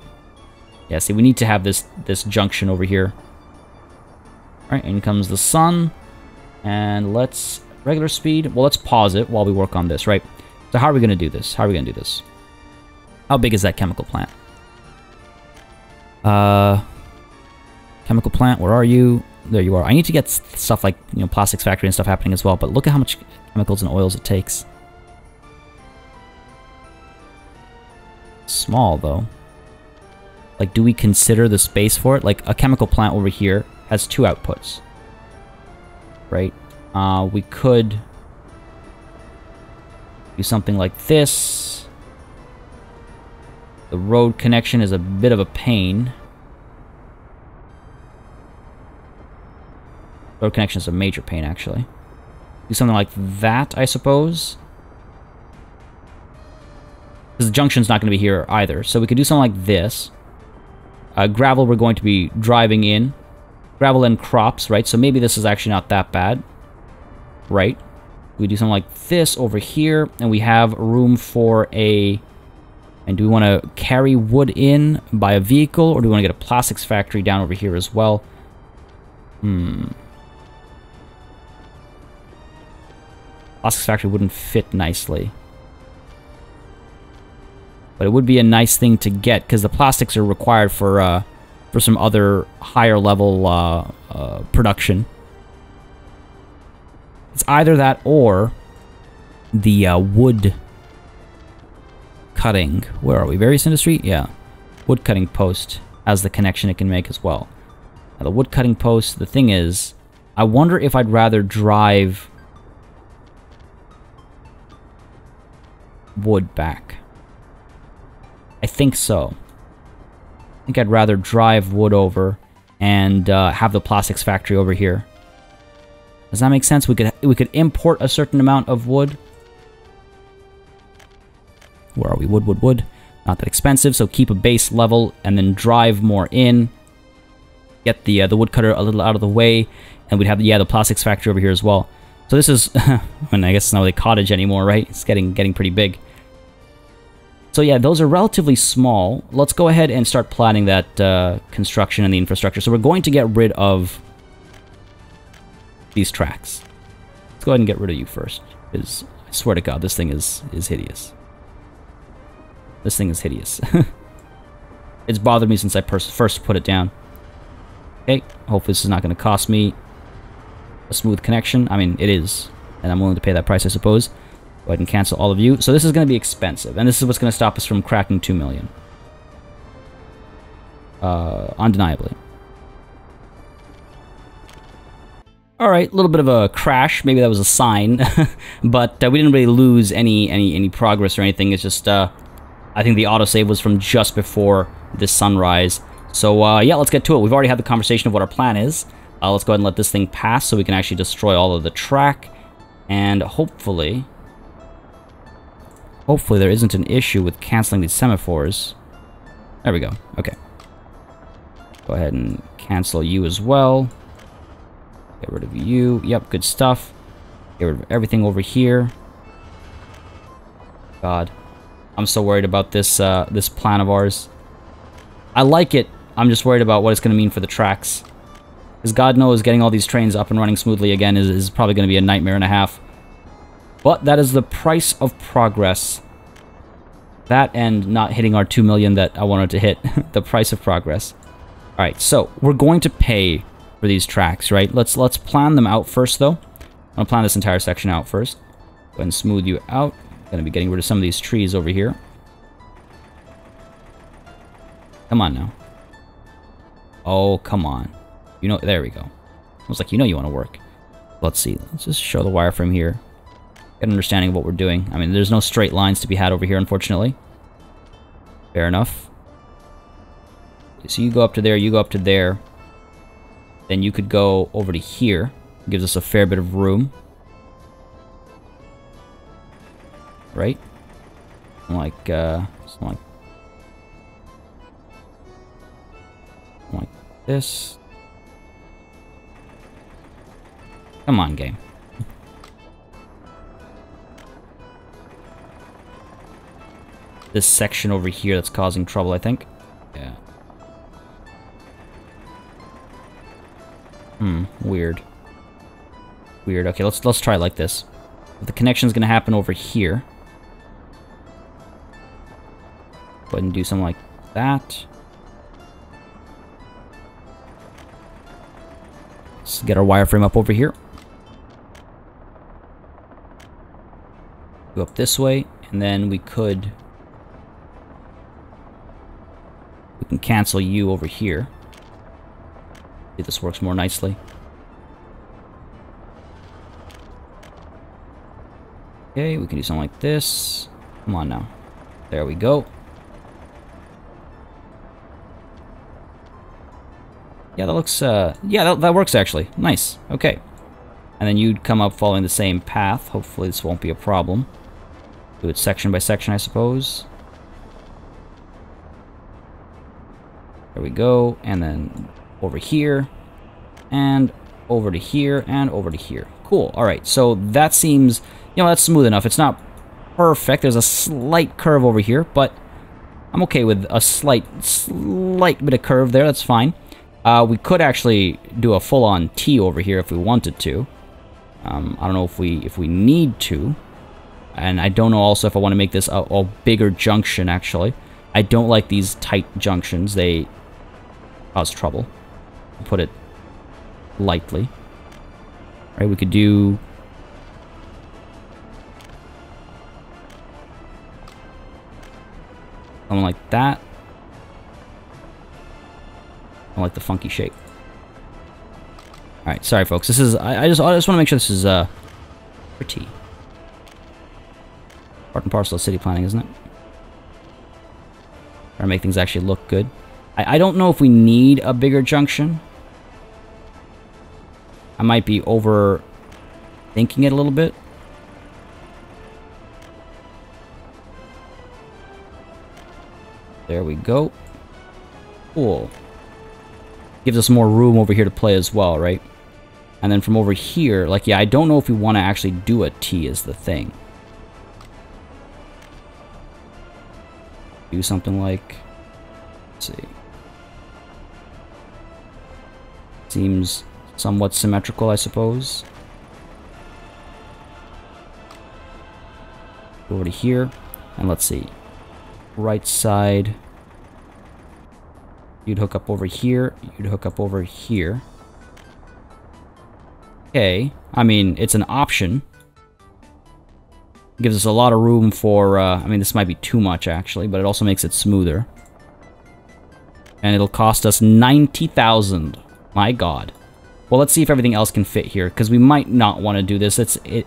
Yeah, see, we need to have this junction over here. Alright, in comes the sun. And let's... regular speed. Well, let's pause it while we work on this, right? So how are we going to do this? How are we going to do this? How big is that chemical plant? Chemical plant, where are you? There you are. I need to get stuff like, you know, plastics factory and stuff happening as well, but look at how much chemicals and oils it takes. Small, though. Like, do we consider the space for it? Like, a chemical plant over here has 2 outputs. Right? We could do something like this. The road connection is a bit of a pain. Road connection is a major pain, actually. Do something like that, I suppose. Because the junction's not going to be here either. So we could do something like this. Gravel we're going to be driving in. Gravel and crops, right? So maybe this is actually not that bad. Right? We do something like this over here. And we have room for a... And do we want to carry wood in by a vehicle? Or do we want to get a plastics factory down over here as well? Plastics factory wouldn't fit nicely. But it would be a nice thing to get, because the plastics are required for some other higher level production. It's either that or the wood cutting. Where are we? Various industry? Yeah. Wood cutting post has the connection it can make as well. Now, the wood cutting post, the thing is, I wonder if I'd rather drive wood back. I think so. I think I'd rather drive wood over and have the plastics factory over here. Does that make sense? We could import a certain amount of wood. Where are we? Wood. Not that expensive, so keep a base level and then drive more in. Get the woodcutter a little out of the way, and we'd have the plastics factory over here as well. So this is, and I guess it's not really a cottage anymore, right? It's getting pretty big. So yeah, those are relatively small. Let's go ahead and start planning that construction and the infrastructure. So we're going to get rid of these tracks. Let's go ahead and get rid of you first, because I swear to God, this thing is hideous. This thing is hideous. It's bothered me since I first put it down. Okay, hopefully this is not going to cost me a smooth connection. I mean, it is, and I'm willing to pay that price, I suppose. Go ahead and cancel all of you. So this is going to be expensive, and this is what's going to stop us from cracking 2 million. Undeniably. Alright, a little bit of a crash. Maybe that was a sign. But we didn't really lose any progress or anything. It's just, I think the autosave was from just before this sunrise. So, yeah, let's get to it. We've already had the conversation of what our plan is. Let's go ahead and let this thing pass so we can actually destroy all of the track. And hopefully there isn't an issue with canceling these semaphores. There we go. Okay. Go ahead and cancel you as well. Get rid of you. Yep, good stuff. Get rid of everything over here. God. I'm so worried about this this plan of ours. I like it. I'm just worried about what it's going to mean for the tracks. Because God knows getting all these trains up and running smoothly again is probably going to be a nightmare and a half. But that is the price of progress. That and not hitting our 2 million that I wanted to hit. The price of progress. Alright, so we're going to pay for these tracks, right? Let's plan them out first, though. I'm going to plan this entire section out first. Go ahead and smooth you out. Going to be getting rid of some of these trees over here. Come on now. Oh, come on. You know, there we go. I was like, you know you want to work. Let's see. Let's just show the wireframe here. Get an understanding of what we're doing. I mean, there's no straight lines to be had over here, unfortunately. Fair enough. So you go up to there, you go up to there. Then you could go over to here. Gives us a fair bit of room. Right? Like this. Come on, game. This section over here that's causing trouble, I think. Yeah. Weird. Weird. Okay, let's try it like this. The connection's gonna happen over here. Go ahead and do something like that. Let's get our wireframe up over here. Go up this way, and then we could We can cancel you over here. See if this works more nicely. Okay, we can do something like this. Come on now. There we go. Yeah, that looks, yeah, that works actually. Nice. Okay. And then you'd come up following the same path. Hopefully this won't be a problem. Do it section by section, I suppose. There we go. And then over here. And over to here. And over to here. Cool. Alright, so that seems, you know, that's smooth enough. It's not perfect. There's a slight curve over here, but I'm okay with a slight bit of curve there. That's fine. We could actually do a full-on T over here if we wanted to. I don't know if we need to. And I don't know also if I want to make this a bigger junction, actually. I don't like these tight junctions. They cause trouble. I'll put it lightly. Right, we could do... something like that. I like the funky shape. Alright, sorry folks. This is... I just want to make sure this is, pretty. Part and parcel of city planning, isn't it? Try to make things actually look good. I don't know if we need a bigger junction. I might be overthinking it a little bit. There we go. Cool. Gives us more room over here to play as well, right? And then from over here, like, yeah, I don't know if we want to actually do a T is the thing. Do something like... let's see. Seems somewhat symmetrical, I suppose. Go over to here, and let's see. Right side. You'd hook up over here. You'd hook up over here. Okay. I mean, it's an option. Gives us a lot of room for, I mean, this might be too much, actually, but it also makes it smoother. And it'll cost us 90,000. My god. Well, let's see if everything else can fit here, because we might not want to do this. It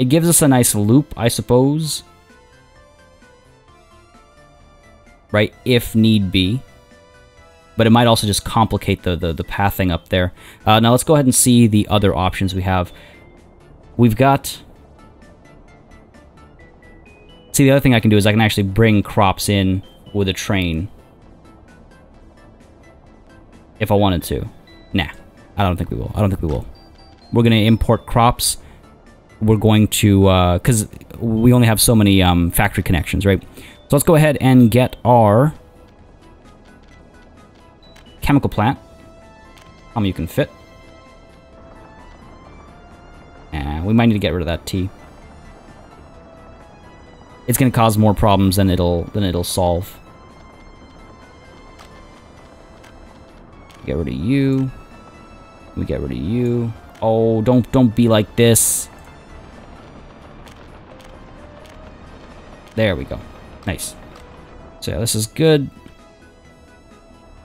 gives us a nice loop, I suppose. Right, if need be. But it might also just complicate the pathing up there. Now let's go ahead and see the other options we have. We've got... see, the other thing I can do is I can actually bring crops in with a train. If I wanted to. Nah, I don't think we will. I don't think we will. We're going to import crops. We're going to... because we only have so many factory connections, right? So let's go ahead and get our... chemical plant. How many you can fit. And we might need to get rid of that T. It's going to cause more problems than it'll solve. Get rid of you. We get rid of you. Oh, don't be like this. There we go. Nice. So yeah, this is good.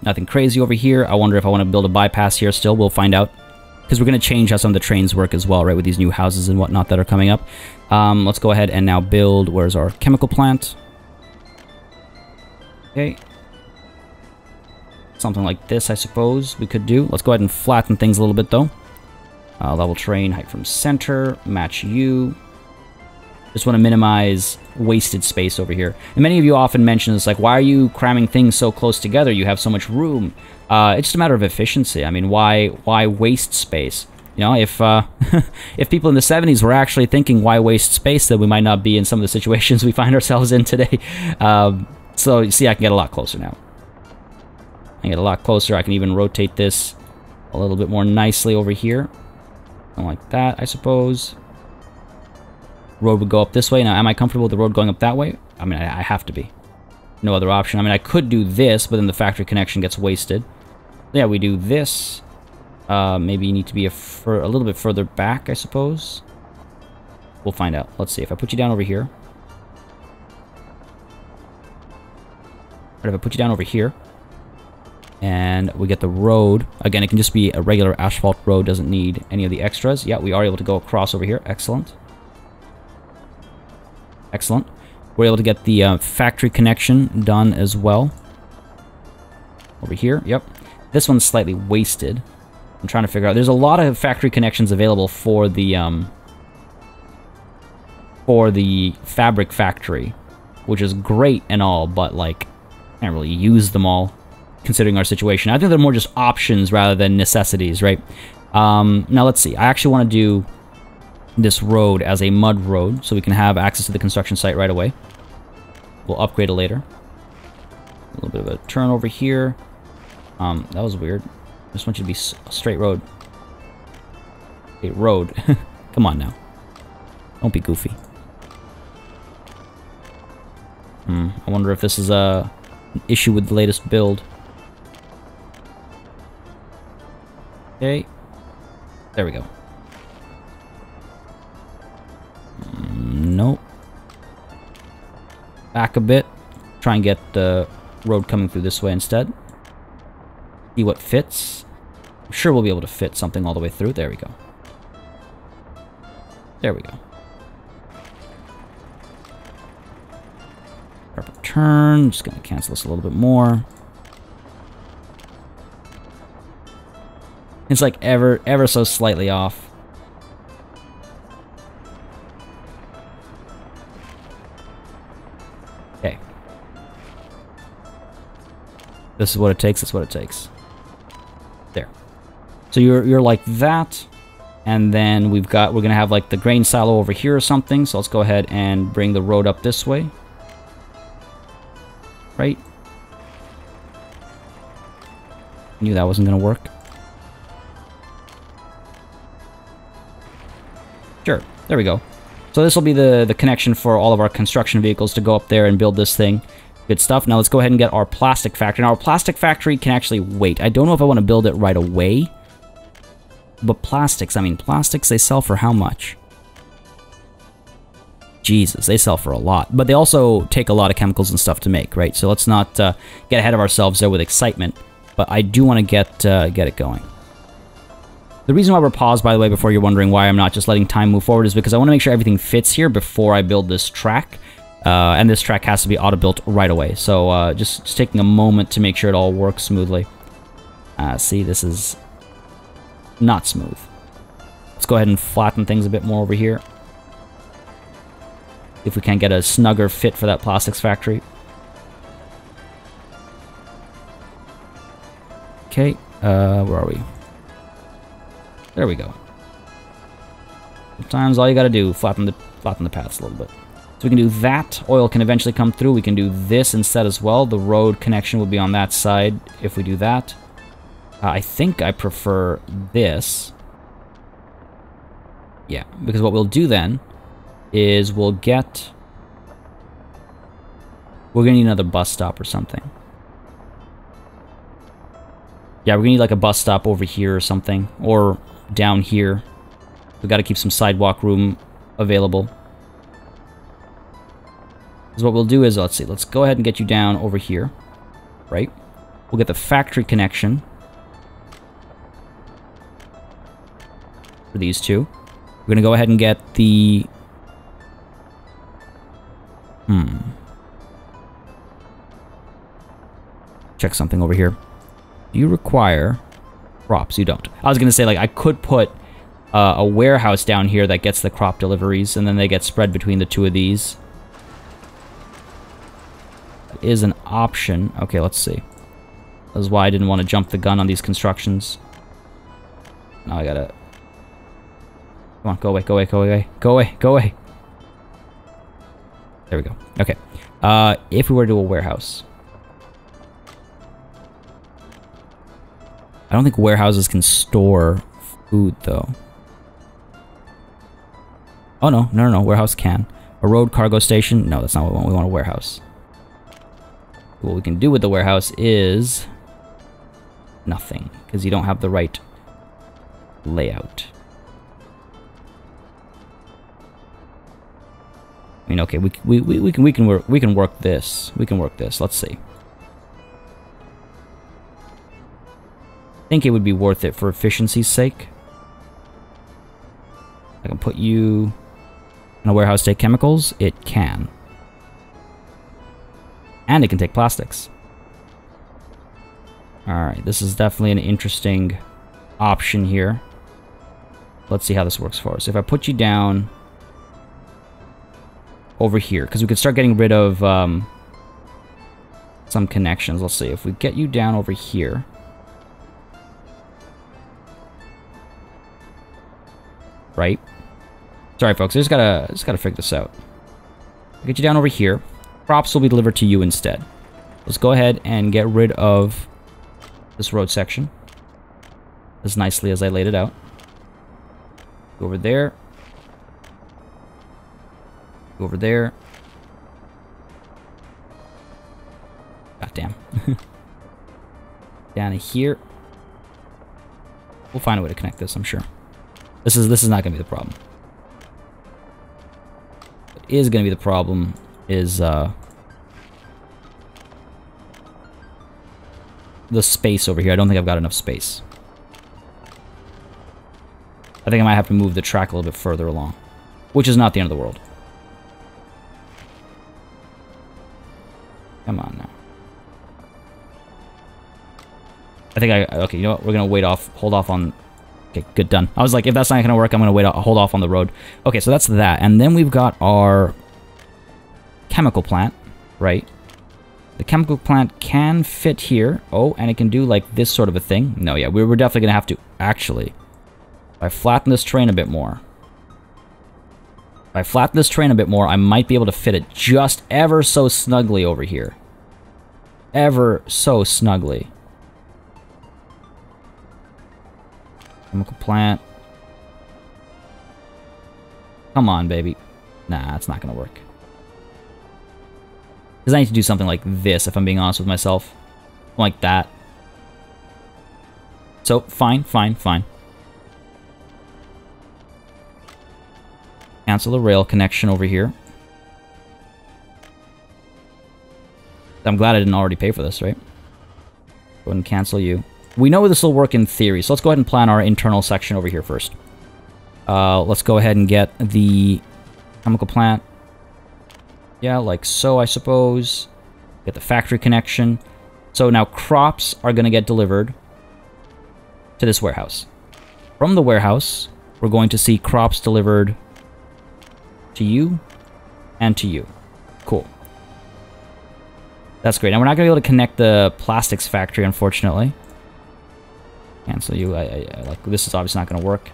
Nothing crazy over here. I wonder if I want to build a bypass here still. We'll find out. Because we're going to change how some of the trains work as well, right? With these new houses and whatnot that are coming up. Let's go ahead and now build... where's our chemical plant? Okay. Something like this, I suppose, we could do. Let's go ahead and flatten things a little bit, though. Level train, height from center, match you. Just want to minimize wasted space over here. And many of you often mention this, like, why are you cramming things so close together? You have so much room. It's just a matter of efficiency. I mean, why waste space? You know, if if people in the 70s were actually thinking, why waste space, then we might not be in some of the situations we find ourselves in today. So, you see, I can get a lot closer now. I can get a lot closer. I can even rotate this a little bit more nicely over here. Something like that, I suppose. Road would go up this way. Now, am I comfortable with the road going up that way? I mean, I have to be. No other option. I mean, I could do this, but then the factory connection gets wasted. Yeah, we do this. Maybe you need to be a little bit further back, I suppose. We'll find out. Let's see. If I put you down over here. Right, if I put you down over here, and we get the road. Again, it can just be a regular asphalt road, doesn't need any of the extras. Yeah, we are able to go across over here. Excellent. Excellent. We're able to get the factory connection done as well. Over here, yep. This one's slightly wasted. I'm trying to figure out. There's a lot of factory connections available for the fabric factory, which is great and all, but like, can't really use them all, considering our situation. I think they're more just options rather than necessities, right? Now let's see. I actually want to do this road as a mud road, so we can have access to the construction site right away. We'll upgrade it later. A little bit of a turn over here. That was weird. I just want you to be a straight road. A road. Come on now. Don't be goofy. I wonder if this is an issue with the latest build. Okay. There we go. Nope. Back a bit. Try and get the road coming through this way instead. See what fits. I'm sure we'll be able to fit something all the way through. There we go. There we go. Proper turn. Just gonna cancel this a little bit more. It's like ever so slightly off. Okay. This is what it takes. That's what it takes. There. So you're like that, and then we're gonna have like the grain silo over here or something. So let's go ahead and bring the road up this way. Right. Knew that wasn't gonna work. Sure, there we go. So this will be the connection for all of our construction vehicles to go up there and build this thing. Good stuff. Now let's go ahead and get our plastic factory. Now our plastic factory can actually wait. I don't know if I want to build it right away. But plastics, they sell for how much? Jesus, they sell for a lot. But they also take a lot of chemicals and stuff to make, right? So let's not get ahead of ourselves there with excitement. But I do want to get it going. The reason why we're paused, by the way, before you're wondering why I'm not just letting time move forward, is because I want to make sure everything fits here before I build this track. And this track has to be auto-built right away. So just taking a moment to make sure it all works smoothly. See, this is not smooth. Let's go ahead and flatten things a bit more over here. If we can get a snugger fit for that plastics factory. Okay, where are we? There we go. Sometimes all you gotta do, flatten the paths a little bit. So we can do that. Oil can eventually come through. We can do this instead as well. The road connection will be on that side if we do that. I think I prefer this. Yeah, because what we'll do then is we're gonna need another bus stop or something. Yeah, we're gonna need like a bus stop over here or something, or down here. We got to keep some sidewalk room available. Because what we'll do is, let's see, let's go ahead and get you down over here, right? We'll get the factory connection for these two. We're gonna go ahead and get the check something over here. Do you require crops? You don't. I was gonna say, like, I could put a warehouse down here that gets the crop deliveries, and then they get spread between the two of these. That is an option. Okay, let's see. This is why I didn't want to jump the gun on these constructions. Now I gotta... Come on, go away, go away, go away, go away, go away. There we go. Okay. If we were to do a warehouse... I don't think warehouses can store food, though. Oh, no. No, no, no. Warehouse can. A road cargo station? No, that's not what we want. We want a warehouse. What we can do with the warehouse is... nothing. Because you don't have the right layout. I mean, okay, we can work this. We can work this. Let's see. think it would be worth it for efficiency's sake. I can put you in a warehouse, take chemicals. It can. And it can take plastics. Alright, this is definitely an interesting option here. Let's see how this works for us. If I put you down over here, because we could start getting rid of some connections. Let's see, if we get you down over here. Right? Sorry, folks, I just gotta figure this out. I'll get you down over here. Crops will be delivered to you instead. Let's go ahead and get rid of this road section as nicely as I laid it out. Go over there. Go over there. God damn. Down to here. We'll find a way to connect this, I'm sure. This is not gonna be the problem. What is gonna be the problem is the space over here. I don't think I've got enough space. I think I might have to move the track a little bit further along, which is not the end of the world. Come on now. I think okay, you know what? We're gonna hold off on. Okay, good, done. I was like, if that's not gonna work, I'm gonna hold off on the road. Okay, so that's that, and then we've got our chemical plant, right? The chemical plant can fit here. Oh, and it can do like this sort of a thing. No, yeah, we're definitely gonna have to actually. If I flatten this train a bit more. If I flatten this train a bit more, I might be able to fit it just ever so snugly over here. Ever so snugly. Chemical plant. Come on, baby. Nah, it's not gonna work. Because I need to do something like this, if I'm being honest with myself. Like that. So, fine. Cancel the rail connection over here. I'm glad I didn't already pay for this, right? Go ahead and cancel you. We know this will work in theory, so let's go ahead and plan our internal section over here first. Let's go ahead and get the chemical plant. Yeah, like so, I suppose. Get the factory connection. So now crops are going to get delivered to this warehouse. From the warehouse, we're going to see crops delivered to you and to you. Cool. That's great. Now we're not going to be able to connect the plastics factory, unfortunately. Cancel you. Like this is obviously not going to work.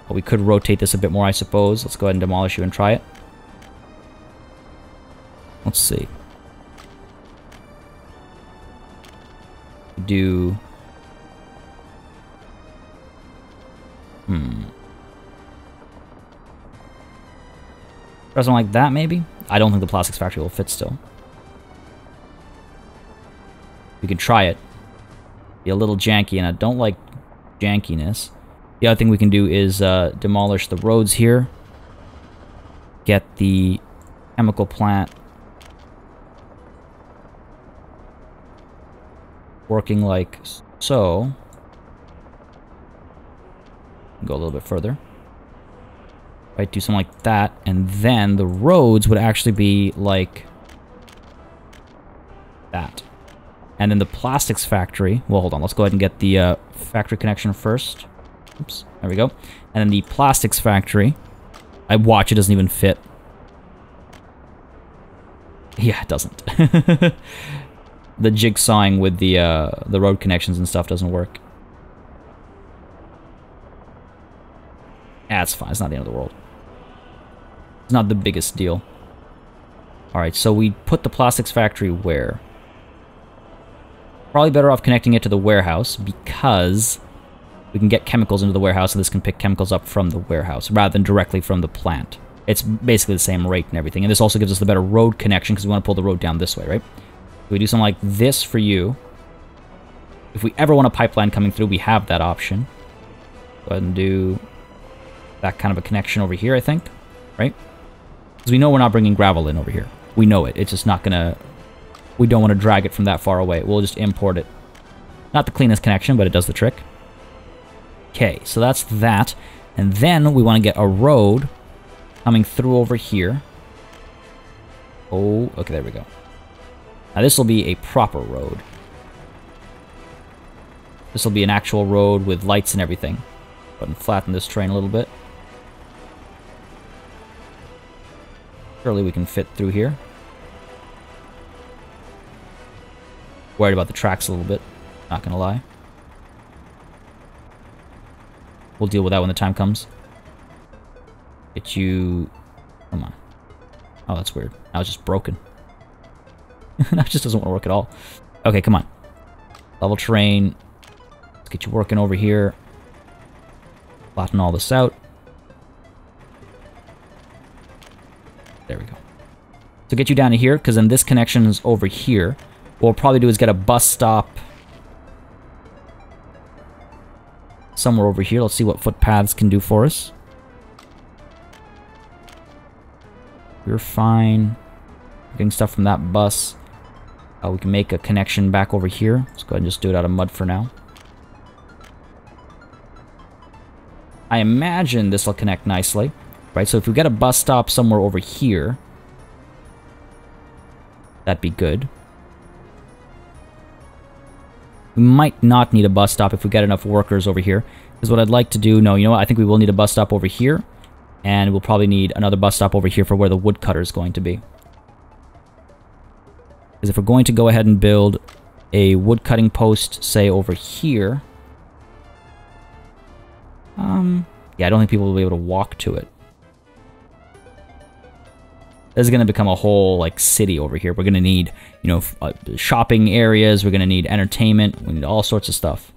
But we could rotate this a bit more, I suppose. Let's go ahead and demolish you and try it. Let's see. Do... Try something like that, maybe? I don't think the plastics factory will fit still. We can try it. Be a little janky, and I don't like jankiness. The other thing we can do is demolish the roads here. Get the chemical plant working like so. Go a little bit further. Right, do something like that, and then the roads would actually be like that. And then the plastics factory, well, hold on, let's go ahead and get the factory connection first. Oops, there we go. And then the plastics factory, I watch, it doesn't even fit. Yeah, it doesn't. The jigsawing with the road connections and stuff doesn't work. Yeah, it's fine. It's not the end of the world. It's not the biggest deal. Alright, so we put the plastics factory where? Probably better off connecting it to the warehouse because we can get chemicals into the warehouse and this can pick chemicals up from the warehouse rather than directly from the plant. It's basically the same rate and everything. And this also gives us the better road connection because we want to pull the road down this way, right? We do something like this for you. If we ever want a pipeline coming through, we have that option. Go ahead and do that kind of a connection over here, I think, right? Because we know we're not bringing gravel in over here. We know it. It's just not going to... We don't want to drag it from that far away. We'll just import it. Not the cleanest connection, but it does the trick. Okay, so that's that. And then we want to get a road coming through over here. Oh, okay, there we go. Now this will be a proper road. This will be an actual road with lights and everything. Go ahead and flatten this terrain a little bit. Surely we can fit through here. Worried about the tracks a little bit, not gonna lie. We'll deal with that when the time comes. Get you... Come on. Oh, that's weird. Now it's just broken. Now it just doesn't want to work at all. Okay, come on. Level terrain. Let's get you working over here. Flatten all this out. There we go. So get you down to here, because then this connection is over here. What we'll probably do is get a bus stop somewhere over here. Let's see what footpaths can do for us. We're fine. Getting stuff from that bus. We can make a connection back over here. Let's go ahead and just do it out of mud for now. I imagine this will connect nicely. Right, so if we get a bus stop somewhere over here, that'd be good. We might not need a bus stop if we get enough workers over here. Because what I'd like to do... No, you know what? I think we will need a bus stop over here. And we'll probably need another bus stop over here for where the woodcutter is going to be. Because if we're going to go ahead and build a woodcutting post, say, over here... yeah, I don't think people will be able to walk to it. This is going to become a whole, like, city over here. We're going to need, you know, shopping areas. We're going to need entertainment. We need all sorts of stuff.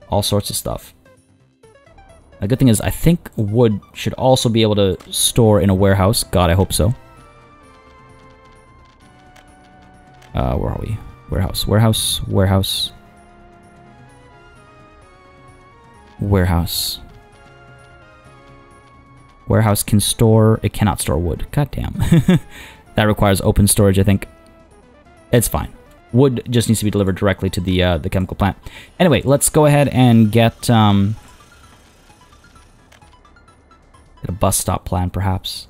All sorts of stuff. The good thing is, I think wood should also be able to store in a warehouse. God, I hope so. Where are we? Warehouse. Warehouse. Warehouse. Warehouse. Warehouse can store... It cannot store wood. God damn. That requires open storage, I think. It's fine. Wood just needs to be delivered directly to the chemical plant. Anyway, let's go ahead and get a bus stop plan, perhaps.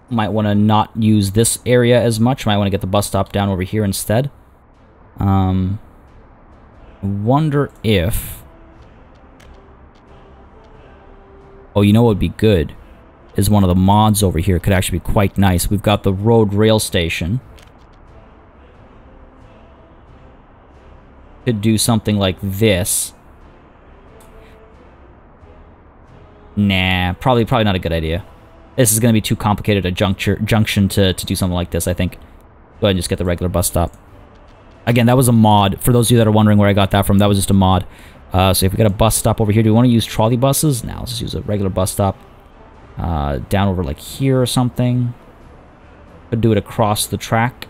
Might want to not use this area as much. Might want to get the bus stop down over here instead. I wonder if... Oh, you know what would be good? Is one of the mods over here. Could actually be quite nice. We've got the road rail station. Could do something like this. Nah, probably not a good idea. This is going to be too complicated a junction to do something like this, I think. Go ahead and just get the regular bus stop. Again, that was a mod. For those of you that are wondering where I got that from, that was just a mod. So if we got a bus stop over here, do we want to use trolley buses? Now let's just use a regular bus stop. Down over like here or something. Could do it across the track.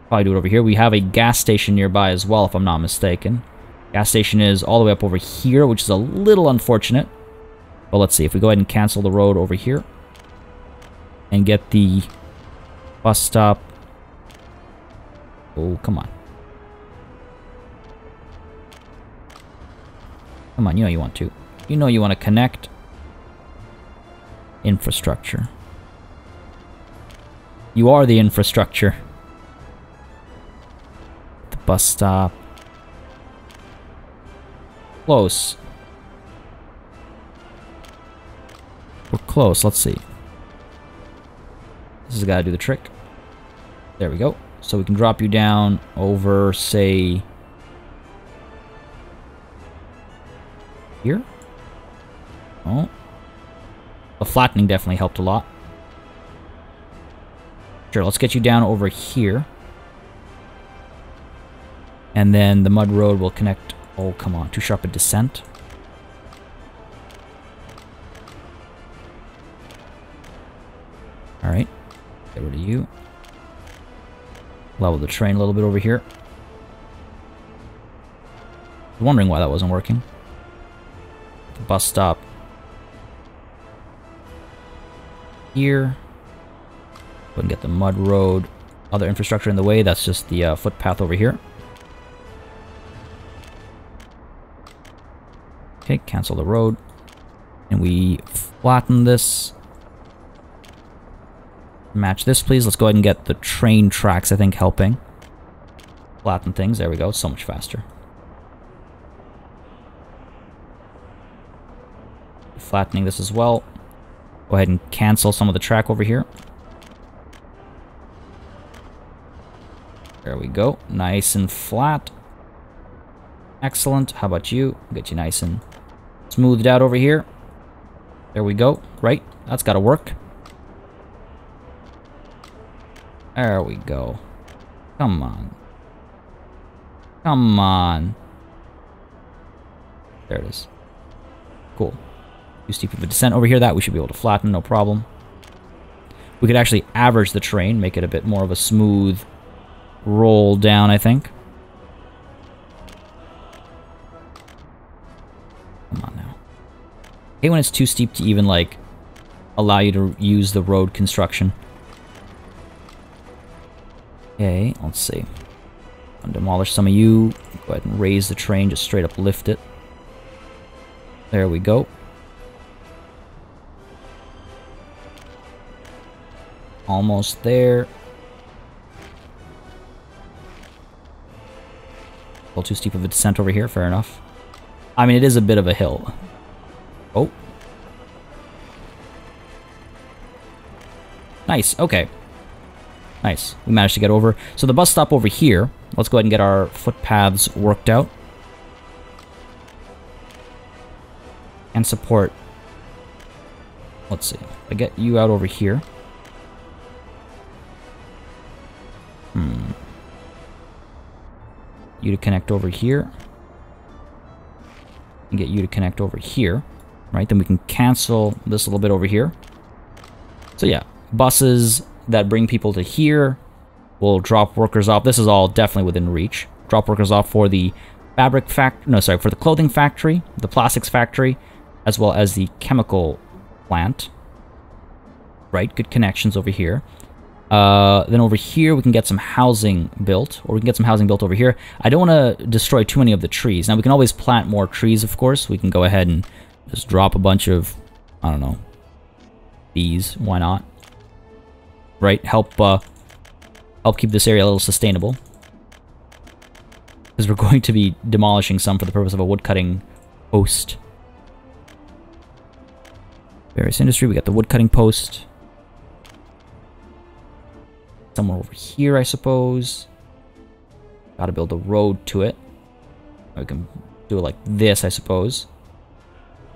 Probably do it over here. We have a gas station nearby as well, if I'm not mistaken. Gas station is all the way up over here, which is a little unfortunate. But let's see. If we go ahead and cancel the road over here. And get the bus stop. Oh, come on. Come on, you know you want to. You know you want to connect. Infrastructure. You are the infrastructure. The bus stop. Close. We're close, let's see. This has got to do the trick. There we go. So we can drop you down over, say... here? Oh. The flattening definitely helped a lot. Sure, let's get you down over here. And then the mud road will connect... Oh, come on. Too sharp a descent. Alright. Get rid of you. Level the train a little bit over here. I was wondering why that wasn't working. The bus stop. Here. Go and get the mud road. Other infrastructure in the way. That's just the footpath over here. Okay, cancel the road. And we flatten this. Match this, please. Let's go ahead and get the train tracks, I think, helping. Flatten things. There we go. So much faster. Flattening this as well. Go ahead and cancel some of the track over here. There we go. Nice and flat. Excellent. How about you? Get you nice and smoothed out over here. There we go. Right. That's got to work. There we go. Come on. Come on. There it is. Cool. Too steep of a descent over here. That we should be able to flatten, no problem. We could actually average the train, make it a bit more of a smooth roll down, I think. Come on now. I hate when it's too steep to even, like, allow you to use the road construction. Okay, let's see. I'll demolish some of you. Go ahead and raise the train, just straight up lift it. There we go. Almost there. A little too steep of a descent over here, fair enough. I mean, it is a bit of a hill. Oh. Nice, okay. Nice, we managed to get over. So the bus stop over here, let's go ahead and get our footpaths worked out. And support. Let's see, I get you out over here. You to connect over here. And get you to connect over here. Right, then we can cancel this a little bit over here. So yeah, buses that bring people to here will drop workers off. This is all definitely within reach. Drop workers off for the fabric factory. No, sorry, for the clothing factory, the plastics factory, as well as the chemical plant. Right, good connections over here. Then over here we can get some housing built, or we can get some housing built over here. I don't want to destroy too many of the trees. Now we can always plant more trees, of course. We can go ahead and just drop a bunch of, I don't know, bees. Why not? Right, help keep this area a little sustainable. Because we're going to be demolishing some for the purpose of a woodcutting post. Various industry, we got the woodcutting post. Somewhere over here, I suppose. Gotta build a road to it. We can do it like this, I suppose.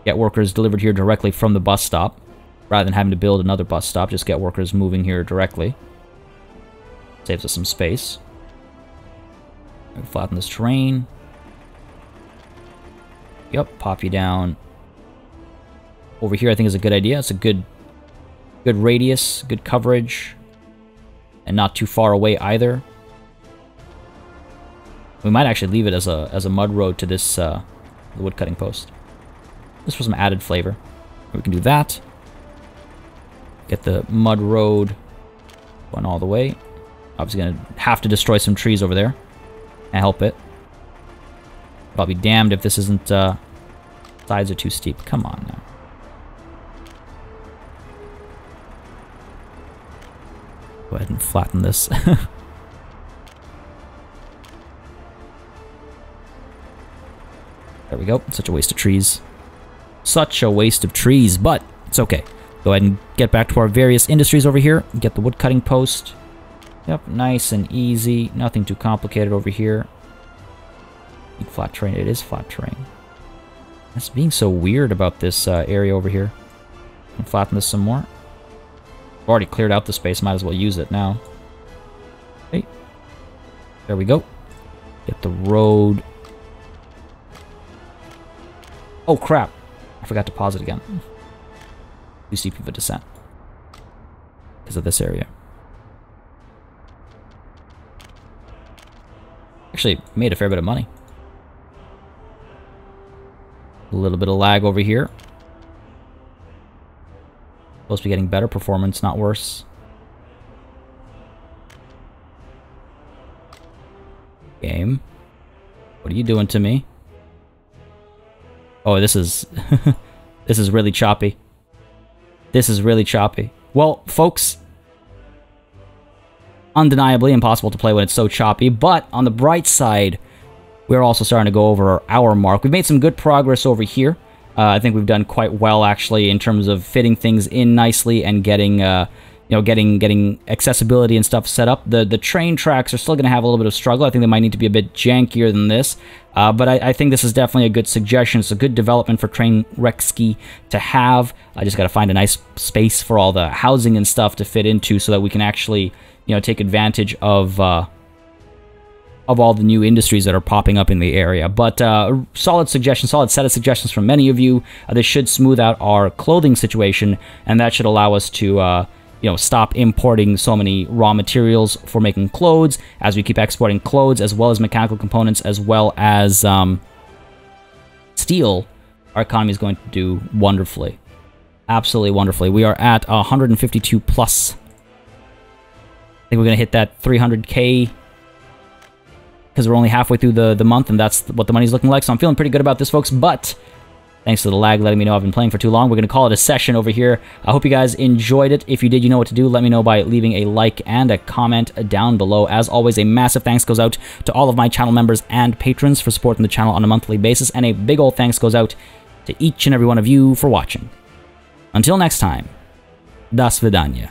Get workers delivered here directly from the bus stop. Rather than having to build another bus stop, just get workers moving here directly. Saves us some space. We can flatten this terrain. Yep, pop you down. Over here, I think is a good idea. It's a good radius, good coverage. And not too far away either. We might actually leave it as a mud road to this the woodcutting post. Just for some added flavor. We can do that. Get the mud road going all the way. Obviously gonna have to destroy some trees over there. Can't help it. But I'll be damned if this isn't sides are too steep. Come on now. Go ahead and flatten this. There we go. Such a waste of trees. Such a waste of trees, but it's okay. Go ahead and get back to our various industries over here. Get the woodcutting post. Yep, nice and easy. Nothing too complicated over here. Flat terrain. It is flat terrain. It's being so weird about this area over here. And flatten this some more. I've already cleared out the space, might as well use it now. Okay. There we go. Get the road. Oh crap! I forgot to pause it again. Too steep of a descent. Because of this area. Actually, made a fair bit of money. A little bit of lag over here. Supposed to be getting better performance, not worse. Game. What are you doing to me? Oh, this is... this is really choppy. This is really choppy. Well, folks, undeniably impossible to play when it's so choppy, but on the bright side, we're also starting to go over our hour mark. We've made some good progress over here. I think we've done quite well, actually, in terms of fitting things in nicely and getting, getting accessibility and stuff set up. The train tracks are still going to have a little bit of struggle. I think they might need to be a bit jankier than this. But I think this is definitely a good suggestion. It's a good development for WRECKSKY to have. I just got to find a nice space for all the housing and stuff to fit into so that we can actually, take advantage of all the new industries that are popping up in the area. But solid suggestion, solid set of suggestions from many of you. This should smooth out our clothing situation, and that should allow us to stop importing so many raw materials for making clothes as we keep exporting clothes as well as mechanical components as well as steel. Our economy is going to do wonderfully. Absolutely wonderfully. We are at 152 plus. I think we're going to hit that 300k because we're only halfway through the month, and that's what the money's looking like. So I'm feeling pretty good about this, folks, but thanks to the lag letting me know I've been playing for too long. We're going to call it a session over here. I hope you guys enjoyed it. If you did, you know what to do. Let me know by leaving a like and a comment down below. As always, a massive thanks goes out to all of my channel members and patrons for supporting the channel on a monthly basis, and a big old thanks goes out to each and every one of you for watching. Until next time, до свидания.